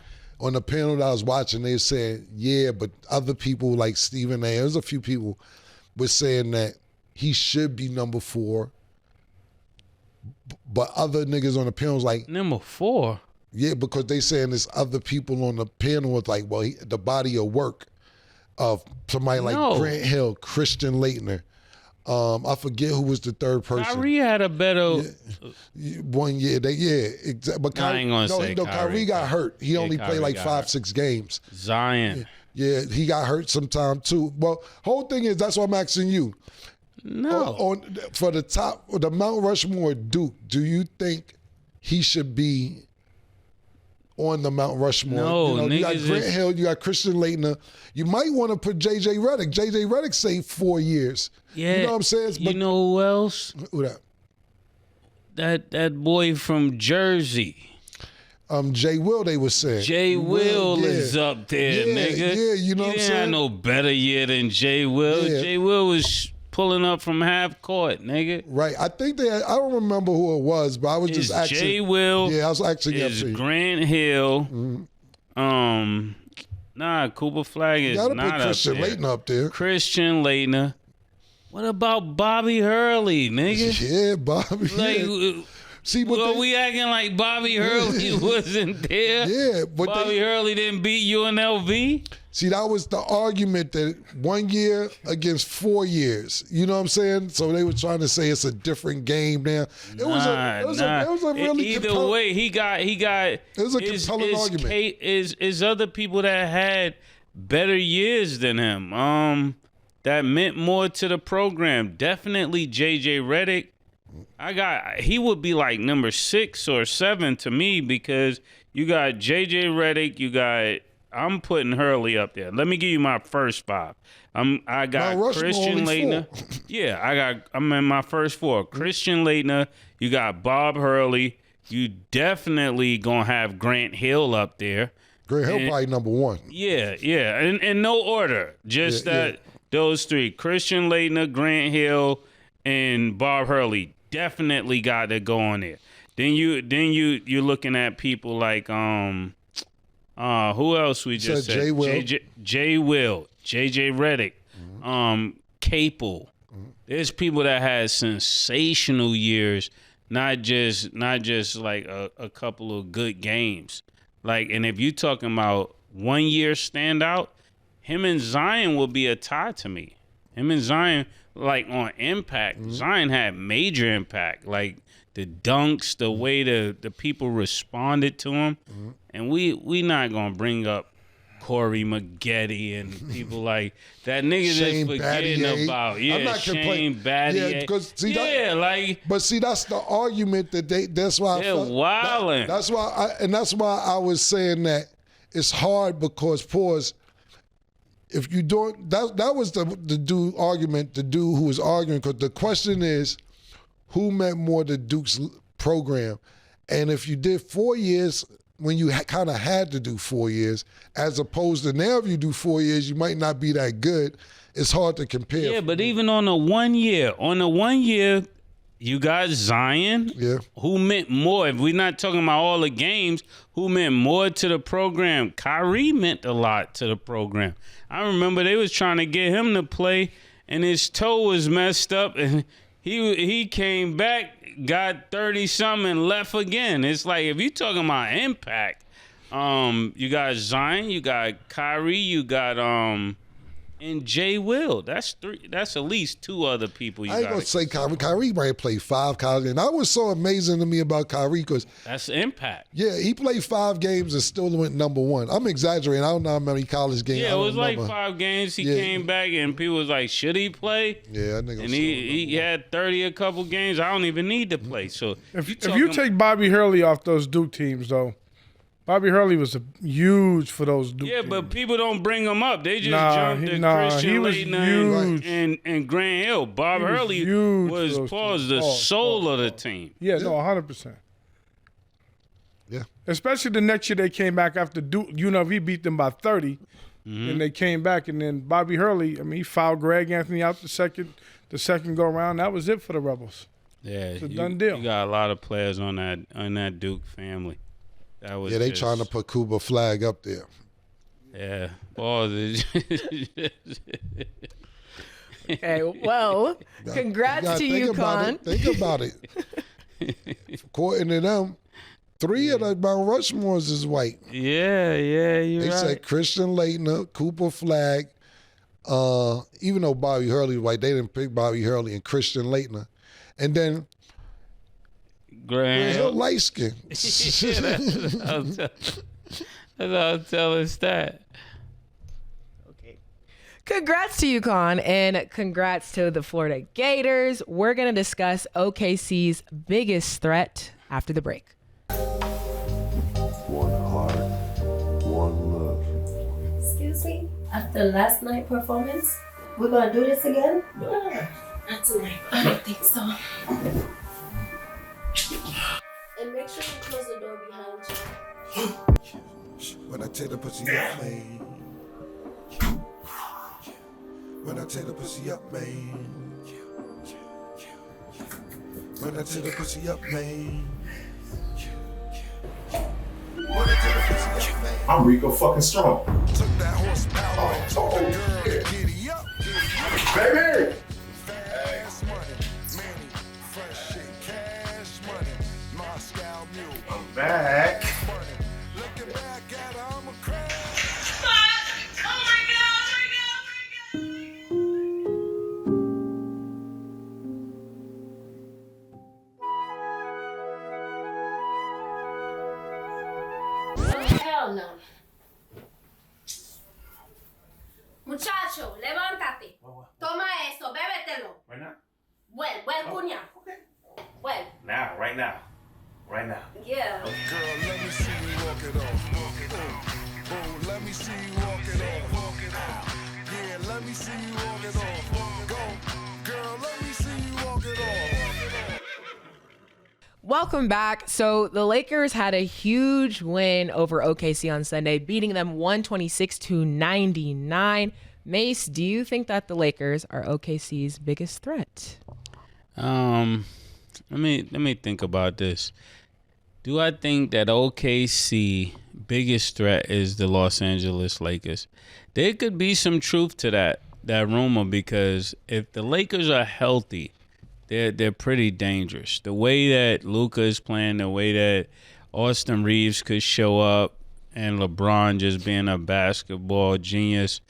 on the panel that I was watching, they were saying, yeah, but other people like Stephen A. There's a few people was saying that he should be number 4, but other niggas on the panel was like, Number 4. yeah, because they saying there's other people on the panel was like, well, the body of work of somebody like Grant Hill, Christian Leitner. I forget who was the third person. Kyrie had a better. 1 year, exactly. But I ain't gonna say Kyrie got hurt. He only Kyrie played like got 5-6 games. Zion. Yeah, he got hurt sometime too. Well, whole thing is, that's why I'm asking you. No. For the Mount Rushmore Duke, do you think he should be on the Mount Rushmore. No, you got niggas Grant is- Hill, you got Christian Leitner. You might want to put J.J. Redick. J.J. Redick saved 4 years. Yeah. You know what I'm saying? You know who else? Who that? That boy from Jersey. Jay Will, they was saying. Jay Will yeah. is up there, Yeah, nigga. yeah, you know what I'm He didn't have saying? no better year than Jay Will. Yeah. Jay Will was pulling up from half court, nigga. Right. I think I don't remember who it was, but I was It's just asking. Jay Will. Yeah, I was asking Is you. Grant Hill. Nah, Cooper Flag is You gotta not put up Christian there. Leitner up there. Christian Leitner. What about Bobby Hurley, nigga? Yeah, Bobby. Like, yeah. See, but well, we acting like Bobby Hurley wasn't there. Yeah, but Bobby Hurley didn't beat UNLV. see, that was the argument that 1 year against 4 years. You know what I'm saying? So they were trying to say it's a different game now. It was a really Either compelling- way, he got. It was a compelling argument. Is other people that had better years than him. That meant more to the program. Definitely J.J. Redick. He would be like number 6 or 7 to me because you got J.J. Redick. I'm putting Hurley up there. Let me give you my first 5. I got Rushmore Christian only Leitner. 4. Yeah, I'm in my first 4. Christian Leitner. You got Bob Hurley. You definitely gonna have Grant Hill up there. Grant Hill probably number 1. Yeah. In no order. Just Yeah. those 3. Christian Leitner, Grant Hill, and Bob Hurley definitely got to go on there. Then you're looking at people like who else we just said? Jay Will. Jay Will, J.J. Redick, Capel. There's people that had sensational years, not just like a couple of good games. Like, and if you're talking about 1 year standout, him and Zion will be a tie to me. Him and Zion, like on impact, Zion had major impact. Like the dunks, the way the people responded to him. And we not gonna bring up Corey Maggette and people like that. Nigga Shane just forgetting Battier. about I'm not Shane complaining. Battier. Yeah, because see but see, that's the argument that that's why they're wilding. That's why I was saying that it's hard because if you don't, that was the dude argument, the dude who was arguing, because the question is, who meant more to Duke's program? And if you did 4 years, when you kind of had to do 4 years, as opposed to now if you do 4 years, you might not be that good. It's hard to compare. Yeah, but even on the 1 year, you got Zion, who meant more. If we're not talking about all the games, who meant more to the program? Kyrie meant a lot to the program. I remember they was trying to get him to play, and his toe was messed up, and he came back, got 30-something, and left again. It's like, if you're talking about impact, you got Zion, you got Kyrie, you got and Jay Will. That's 3. That's at least 2 other people. I ain't gonna say Kyrie. Kyrie might have played 5 college games. That was so amazing to me about Kyrie because that's impact. Yeah, he played 5 games and still went number 1. I'm exaggerating. I don't know how many college games. Yeah, it was like 5 games. He came back and people was like, "Should he play?" Yeah, I think. And he had 30 a couple games. I don't even need to play. So if you take Bobby Hurley off those Duke teams, though. Bobby Hurley was huge for those Duke teams. but people don't bring him up. They just jumped to Christian Leitner and Grant Hill. Bob Hurley was the soul of the team. Yeah, no, 100%. Yeah. Especially the next year they came back after Duke. UNLV beat them by 30. And they came back, and then Bobby Hurley, he fouled Greg Anthony out the second go around. That was it for the Rebels. Yeah, it's a done deal. You got a lot of players on that Duke family. They trying to put Cooper Flag up there. Yeah. Okay, well, congrats to UConn. Think about it. According to them, 3 of the Mount Rushmores is white. Yeah, you're right. They said Christian Leitner, Cooper Flag. Even though Bobby Hurley was white, they didn't pick Bobby Hurley and Christian Leitner. And then Grant Hill light skin. That's how I'm telling stat. Okay. Congrats to UConn and congrats to the Florida Gators. We're going to discuss OKC's biggest threat after the break. One heart, seriously? After last night's performance? We're gonna do this again? Yeah. Not tonight. I don't think so. And make sure you close the door behind you. When I take the pussy up, man. When I take the pussy up, man. When I take the pussy up, man. When I take the pussy up, man. I'm Rico fucking strong. Took that horsepower and told the girl to giddy up. Baby! Fast money, money, fresh shit, cash money, Moscow mule. I'm back. Money. Looking back at her, I'm a crash. Hell no. Muchacho, levántate. Toma eso, bébetelo. Right now? Well, cuña. Okay. Well, Now, right now. Right now. yeah. Girl, let me see you walk it off. Oh, let me see you walk it off. Yeah, let me see you walk it off. Go, girl, let me see you walk it off. Welcome back. So the Lakers had a huge win over OKC on Sunday, beating them 126-99. Mase, do you think that the Lakers are OKC's biggest threat? Let me think about this. Do I think that OKC biggest threat is the Los Angeles Lakers? There could be some truth to that rumor, because if the Lakers are healthy, they're pretty dangerous. The way that Luka is playing, the way that Austin Reeves could show up, and LeBron just being a basketball genius,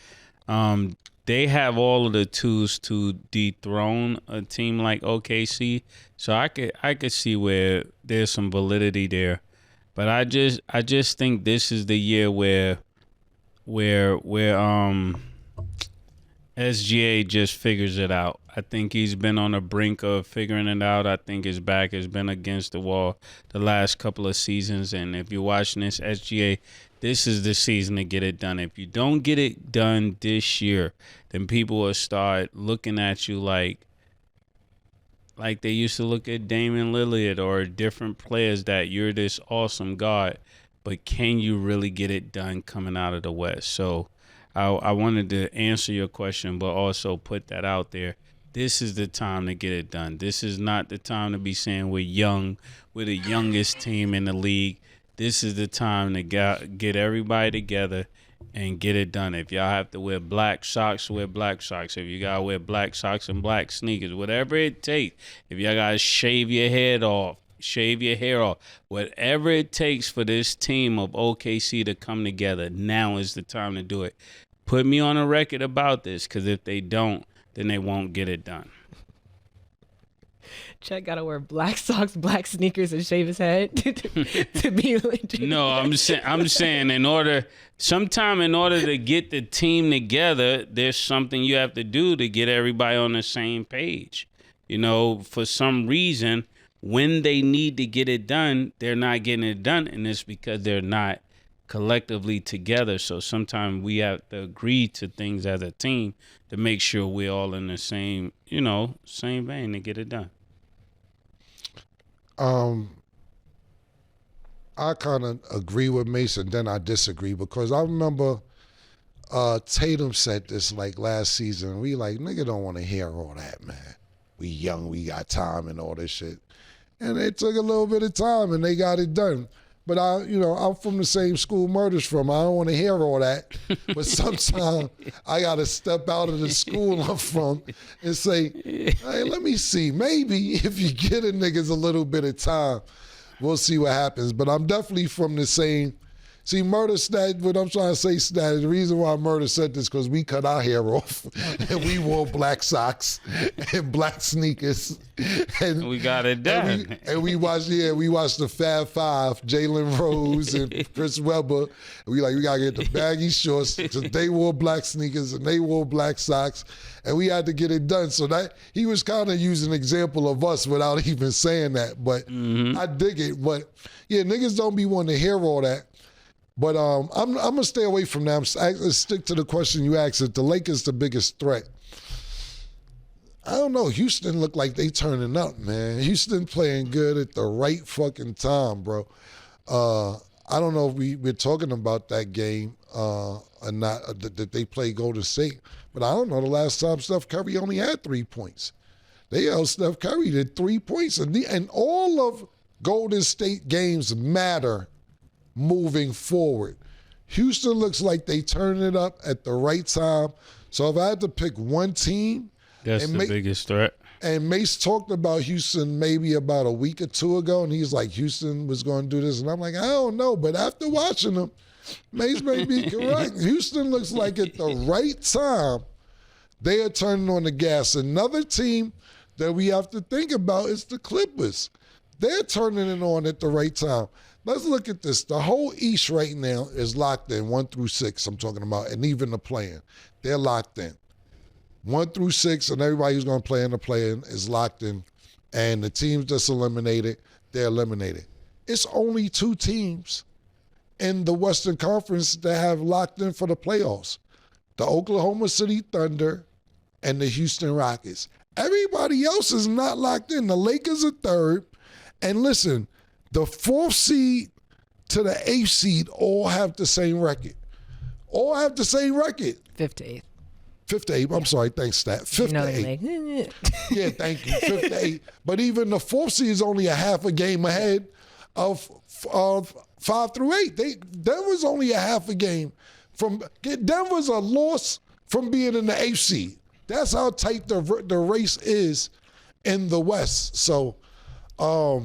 they have all of the tools to dethrone a team like OKC. So I could see where there's some validity there, but I just think this is the year where SGA just figures it out. I think he's been on the brink of figuring it out. I think his back has been against the wall the last couple of seasons. And if you're watching this, SGA, this is the season to get it done. If you don't get it done this year, then people will start looking at you like they used to look at Damian Lillard or different players, that you're this awesome guard, but can you really get it done coming out of the West? So I wanted to answer your question, but also put that out there. This is the time to get it done. This is not the time to be saying we're young. We're the youngest team in the league. This is the time to get everybody together and get it done. If y'all have to wear black socks, wear black socks. If you got to wear black socks and black sneakers, whatever it takes. If y'all got to shave your head off, shave your hair off. Whatever it takes for this team of OKC to come together, now is the time to do it. Put me on a record about this, because if they don't, then they won't get it done. Chet gotta wear black socks, black sneakers, and shave his head to be legit. No, I'm saying in order to get the team together, there's something you have to do to get everybody on the same page. You know, for some reason, when they need to get it done, they're not getting it done, and it's because they're not collectively together. So sometimes we have to agree to things as a team to make sure we're all in the same vein to get it done. I kind of agree with Mason, then I disagree, because I remember Tatum said this like last season. We like, nigga don't want to hear all that, man. We young, we got time and all this shit. And it took a little bit of time and they got it done. But I'm from the same school Murder's from. I don't want to hear all that. But sometimes I got to step out of the school I'm from and say, hey, let me see. Maybe if you get a niggas a little bit of time, we'll see what happens. But I'm definitely from the same. See, Murder said, what I'm trying to say, Stat, the reason why Murder said this, because we cut our hair off and we wore black socks and black sneakers. And we got it done. And we watched the Fab Five, Jalen Rose and Chris Webber. And we got to get the baggy shorts, because they wore black sneakers and they wore black socks. And we had to get it done. So that he was kind of using an example of us without even saying that. But I dig it. But yeah, niggas don't be wanting to hear all that. But I'm gonna stay away from that. Let's stick to the question you asked. Is the Lakers the biggest threat? I don't know. Houston look like they turning up, man. Houston playing good at the right fucking time, bro. I don't know if we're talking about that game or not, that they play Golden State, but I don't know the last time Steph Curry only had 3 points. They held Steph Curry to 3 points, and all of Golden State games matter moving forward. Houston looks like they turning it up at the right time. So if I had to pick one team, that's the biggest threat. And Mase talked about Houston maybe about a week or two ago, and he's like, Houston was going to do this. And I'm like, I don't know. But after watching them, Mase may be correct. Houston looks like at the right time, they are turning on the gas. Another team that we have to think about is the Clippers. They're turning it on at the right time. Let's look at this. The whole East right now is locked in, 1 through 6 I'm talking about, and even the play-in. They're locked in. 1 through 6, and everybody who's going to play in the play-in is locked in. And the teams that's eliminated, they're eliminated. It's only 2 teams in the Western Conference that have locked in for the playoffs. The Oklahoma City Thunder and the Houston Rockets. Everybody else is not locked in. The Lakers are 3rd. And listen, the 4th seed to the 8th seed all have the same record. All have the same record. 5th to 8th. 5th to 8th. I'm sorry. Thanks, Stat. 5th to 8th. Yeah, thank you. 5th to 8th. But even the 4th seed is only a half a game ahead of 5 through 8. Denver's only a half a game from. Denver's a loss from being in the 8th seed. That's how tight the race is in the West. So, I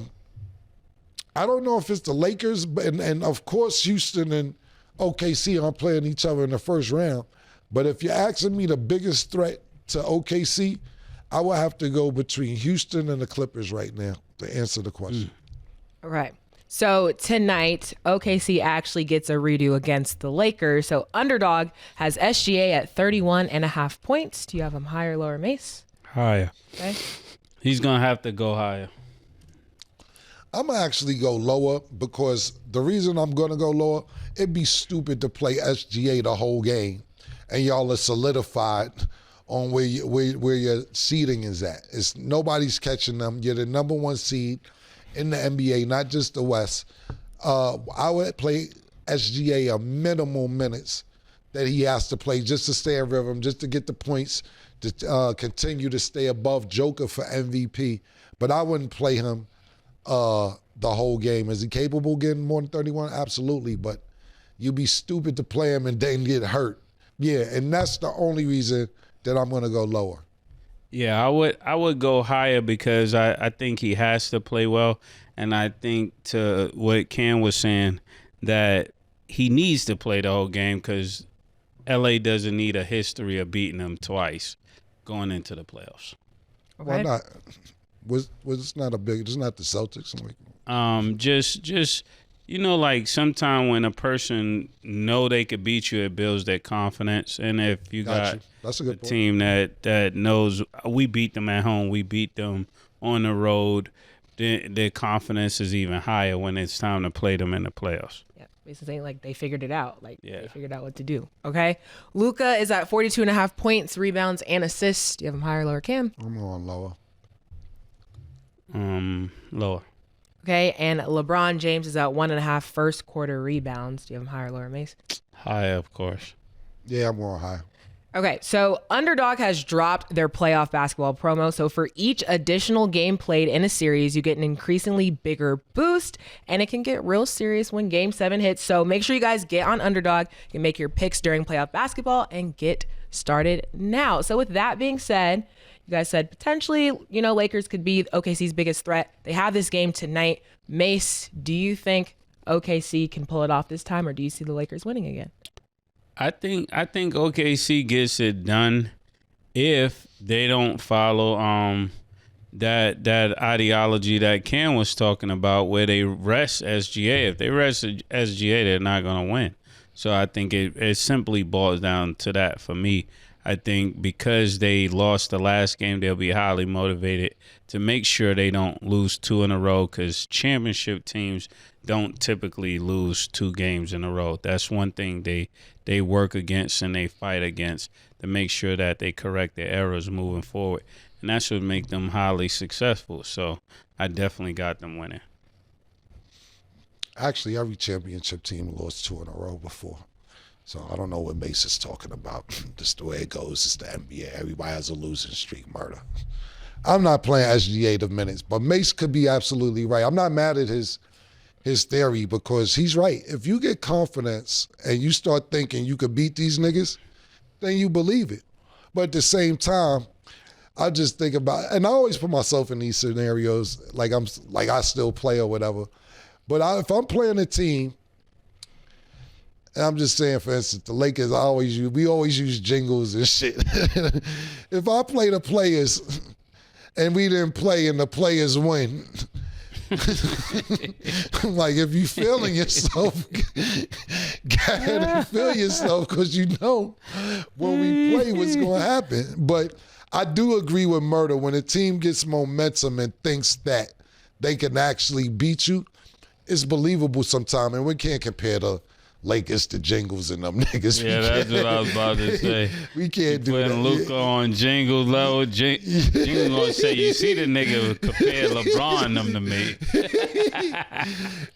don't know if it's the Lakers, and of course Houston and OKC are playing each other in the first round. But if you're asking me the biggest threat to OKC, I would have to go between Houston and the Clippers right now to answer the question. All right. So tonight, OKC actually gets a redo against the Lakers. So Underdog has SGA at 31.5 points. Do you have him higher or lower, Mase? Higher. Okay. He's going to have to go higher. I'm going to actually go lower because the reason I'm going to go lower, it'd be stupid to play SGA the whole game and y'all are solidified on where your seeding is at. Nobody's catching them. You're the number 1 seed in the NBA, not just the West. I would play SGA a minimal minutes that he has to play just to stay in rhythm, just to get the points, to continue to stay above Joker for MVP. But I wouldn't play him the whole game. Is he capable of getting more than 31? Absolutely, but you'd be stupid to play him and then get hurt. Yeah, and that's the only reason that I'm going to go lower. Yeah, I would go higher because I think he has to play well, and I think to what Ken was saying that he needs to play the whole game because LA doesn't need a history of beating them twice going into the playoffs. Okay. Why not? It's not it's not the Celtics. Just like sometime when a person know they could beat you, it builds that confidence. And if you got That's a good point. team that knows we beat them at home, we beat them on the road, their confidence is even higher when it's time to play them in the playoffs. Yeah, basically like they figured it out. Yeah. They figured out what to do. Okay. Luka is at 42.5 points, rebounds, and assists. Do you have him higher or lower, Cam? I'm on lower. Lower. Okay. And LeBron James is at 1.5 first quarter rebounds. Do you have him higher or lower, Mase? Higher, of course. Yeah, I'm going high. Okay, so Underdog has dropped their playoff basketball promo. So for each additional game played in a series, you get an increasingly bigger boost, and it can get real serious when Game 7 hits. So make sure you guys get on Underdog. You can make your picks during playoff basketball and get started now. So with that being said, you guys said potentially, Lakers could be OKC's biggest threat. They have this game tonight. Mase, do you think OKC can pull it off this time, or do you see the Lakers winning again? I think OKC gets it done if they don't follow that ideology that Ken was talking about, where they rest SGA. If they rest SGA, they're not going to win. So I think it simply boils down to that for me. I think because they lost the last game, they'll be highly motivated to make sure they don't lose 2 in a row, because championship teams don't typically lose 2 games in a row. That's one thing they work against and they fight against to make sure that they correct their errors moving forward. And that's what make them highly successful. So I definitely got them winning. Actually, every championship team lost 2 in a row before. So I don't know what Mase is talking about. Just the way it goes. It's the NBA. Everybody has a losing streak, murder. I'm not playing SGA the minutes, but Mase could be absolutely right. I'm not mad at his theory because he's right. If you get confidence and you start thinking you could beat these niggas, then you believe it. But at the same time, I just think about, and I always put myself in these scenarios like I still play or whatever. But if I'm playing a team, and I'm just saying, for instance, the Lakers, we always use jingles and shit. If I play the players and we didn't play and the players win, like if you feeling yourself, go ahead and feel yourself, because you know when we play what's going to happen. But I do agree with Murder. When a team gets momentum and thinks that they can actually beat you, it's believable sometimes, and we can't compare the Lakers to jingles and them niggas. Yeah, that's what I was about to say. We can't do that. Putting Luka on jingle level, jingle gonna say, you see the nigga compare LeBron and them to me.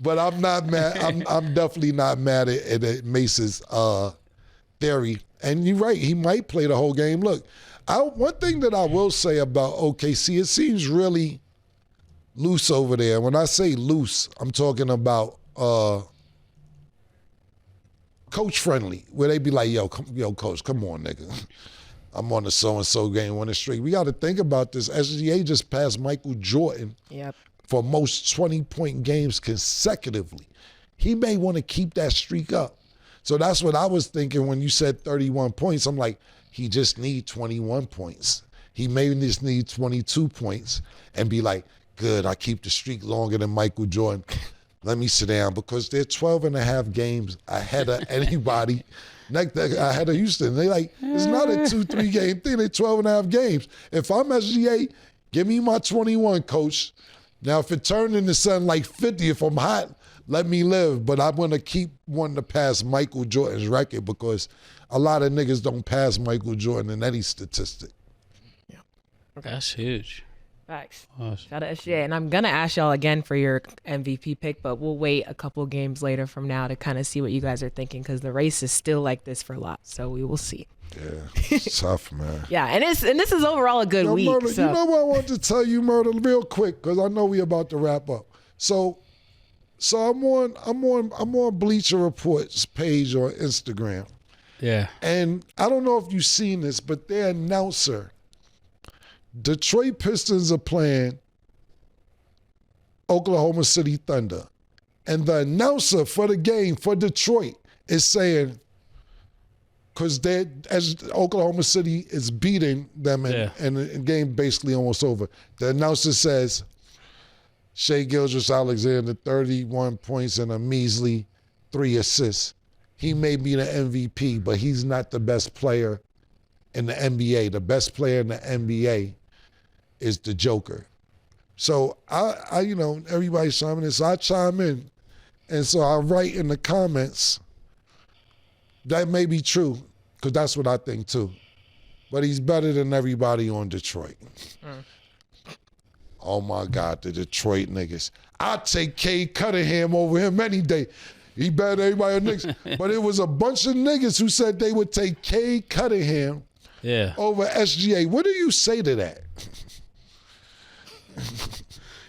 But I'm not mad. I'm definitely not mad at Mace's theory. And you're right, he might play the whole game. Look, one thing that I will say about OKC, it seems really loose over there. When I say loose, I'm talking about coach friendly, where they be like, yo, coach, come on, nigga. I'm on the so-and-so game winning streak. We got to think about this. SGA just passed Michael Jordan for most 20-point games consecutively. He may want to keep that streak up. So that's what I was thinking when you said 31 points. I'm like, he just need 21 points. He may just need 22 points and be like, good, I keep the streak longer than Michael Jordan. Let me sit down, because they're 12 and a half games ahead of anybody, ahead of Houston. They like, it's not a 2-3 game thing. They're 12 and a half games. If I'm SGA, give me my 21, coach. Now, if it turned into something like 50, if I'm hot, let me live. But I'm going to keep wanting to pass Michael Jordan's record, because a lot of niggas don't pass Michael Jordan in any statistic. Yeah. Okay. That's huge. Facts. Awesome. Shout out to SGA. And I'm going to ask y'all again for your MVP pick, but we'll wait a couple games later from now to kind of see what you guys are thinking, because the race is still like this for a lot. So we will see. Yeah, it's tough, man. Yeah, and this is overall a good week. Murder, so. You know what I want to tell you, Murder, real quick, because I know we're about to wrap up. So I'm on Bleacher Report's page on Instagram. Yeah. And I don't know if you've seen this, but their announcer, Detroit Pistons are playing Oklahoma City Thunder. And the announcer for the game for Detroit is saying, because as Oklahoma City is beating them and the game basically almost over, the announcer says, Shai Gilgeous-Alexander, 31 points and a measly 3 assists. He may be the MVP, but he's not the best player in the NBA. The best player in the NBA is the Joker. So I everybody's chiming in, so I chime in. And so I write in the comments, that may be true, because that's what I think too. But he's better than everybody on Detroit. Oh my God, the Detroit niggas. I'd take Cade Cunningham over him any day. He better than everybody on Knicks. But it was a bunch of niggas who said they would take Cade Cunningham over SGA. What do you say to that?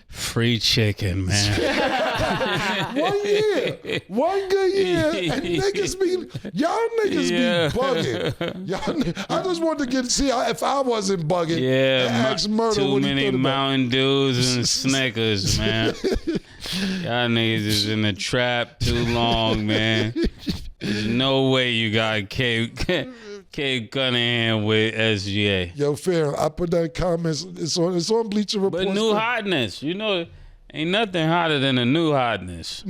Free chicken, man. 1 year. 1 good year. And y'all niggas be bugging. I just wanted to see if I wasn't bugging. Yeah, ask Murder too what he many thought about. Mountain Dews and Snickers, man. Y'all niggas is in the trap too long, man. There's no way you got Cade Cunningham with SGA. Yo, fair. I put that in comments. It's on Bleacher Report. But new hotness, ain't nothing hotter than a new hotness.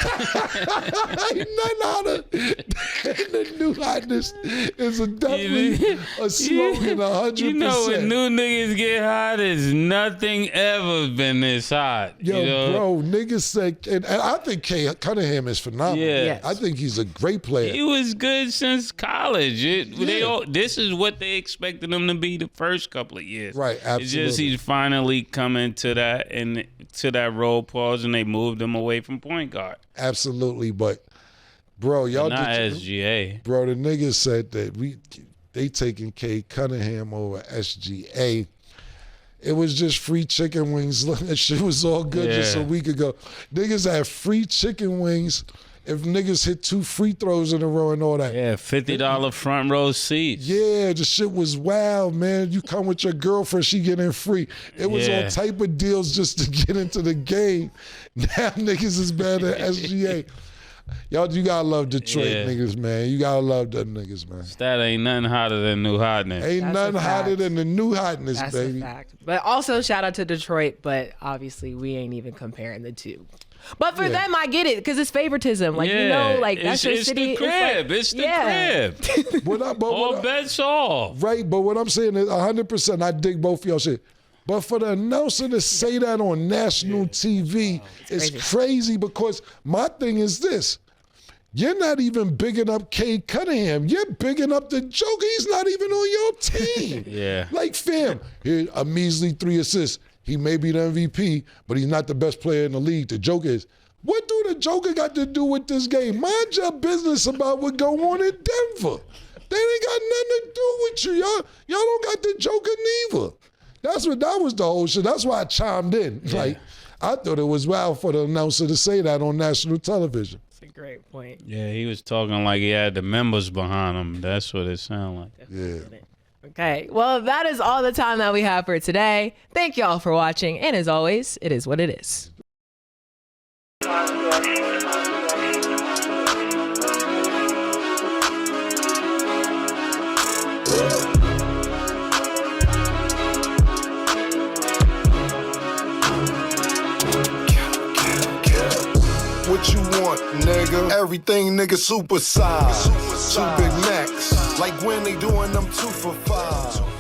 Ain't nothing hotter than the new hotness is definitely a slogan, 100%. You know when new niggas get hot, it's nothing ever been this hot. Yo, you know? bro, niggas said, and I think Kay Cunningham is phenomenal. Yeah. Yes. I think he's a great player. He was good since college. This is what they expected him to be the first couple of years. Right, It's just absolutely. he's finally coming to that and to that role pause, and they moved him away from point guard. Absolutely, but bro, y'all Not just, SGA. bro, the niggas said that they taking Kay Cunningham over SGA. It was just free chicken wings. That shit was all good just a Yeah. week ago. Niggas had free chicken wings if niggas hit 2 free throws in a row and all that. Yeah, $50 front row seats. Yeah, the shit was wild, man. You come with your girlfriend, she get in free. It was all Yeah. type of deals just to get into the game. Now niggas is better than SGA. Y'all, you gotta love Detroit Yeah. niggas, man. You gotta love them niggas, man. That ain't nothing hotter than new hotness. Ain't That's nothing a hotter fact. than the new hotness, That's baby. a fact. But also shout out to Detroit, but obviously we ain't even comparing the two. But for them, I get it because it's favoritism. Like, you know, like that's your it's city. the crib. It's the crib. All bets off. Right, but what I'm saying is 100%. I dig both of y'all shit. But for the announcer to say that on national TV is crazy because my thing is this. You're not even bigging up Cade Cunningham. You're bigging up the Joker. He's not even on your team. Yeah. Like, fam, here, a measly 3 assists. He may be the MVP, but he's not the best player in the league. The Joker is. What do the Joker got to do with this game? Mind your business about what go on in Denver. They ain't got nothing to do with you. Y'all don't got the Joker neither. That was the whole shit. That's why I chimed in. Yeah. Like, I thought it was wild for the announcer to say that on national television. That's a great point. Yeah, he was talking like he had the members behind him. That's what it sounded like. Yeah. Okay, well, that is all the time that we have for today. Thank y'all for watching, and as always, it is what it is. What you want, nigga? Everything, nigga, super size. 2 Big Macs. Like when they doing them 2 for $5.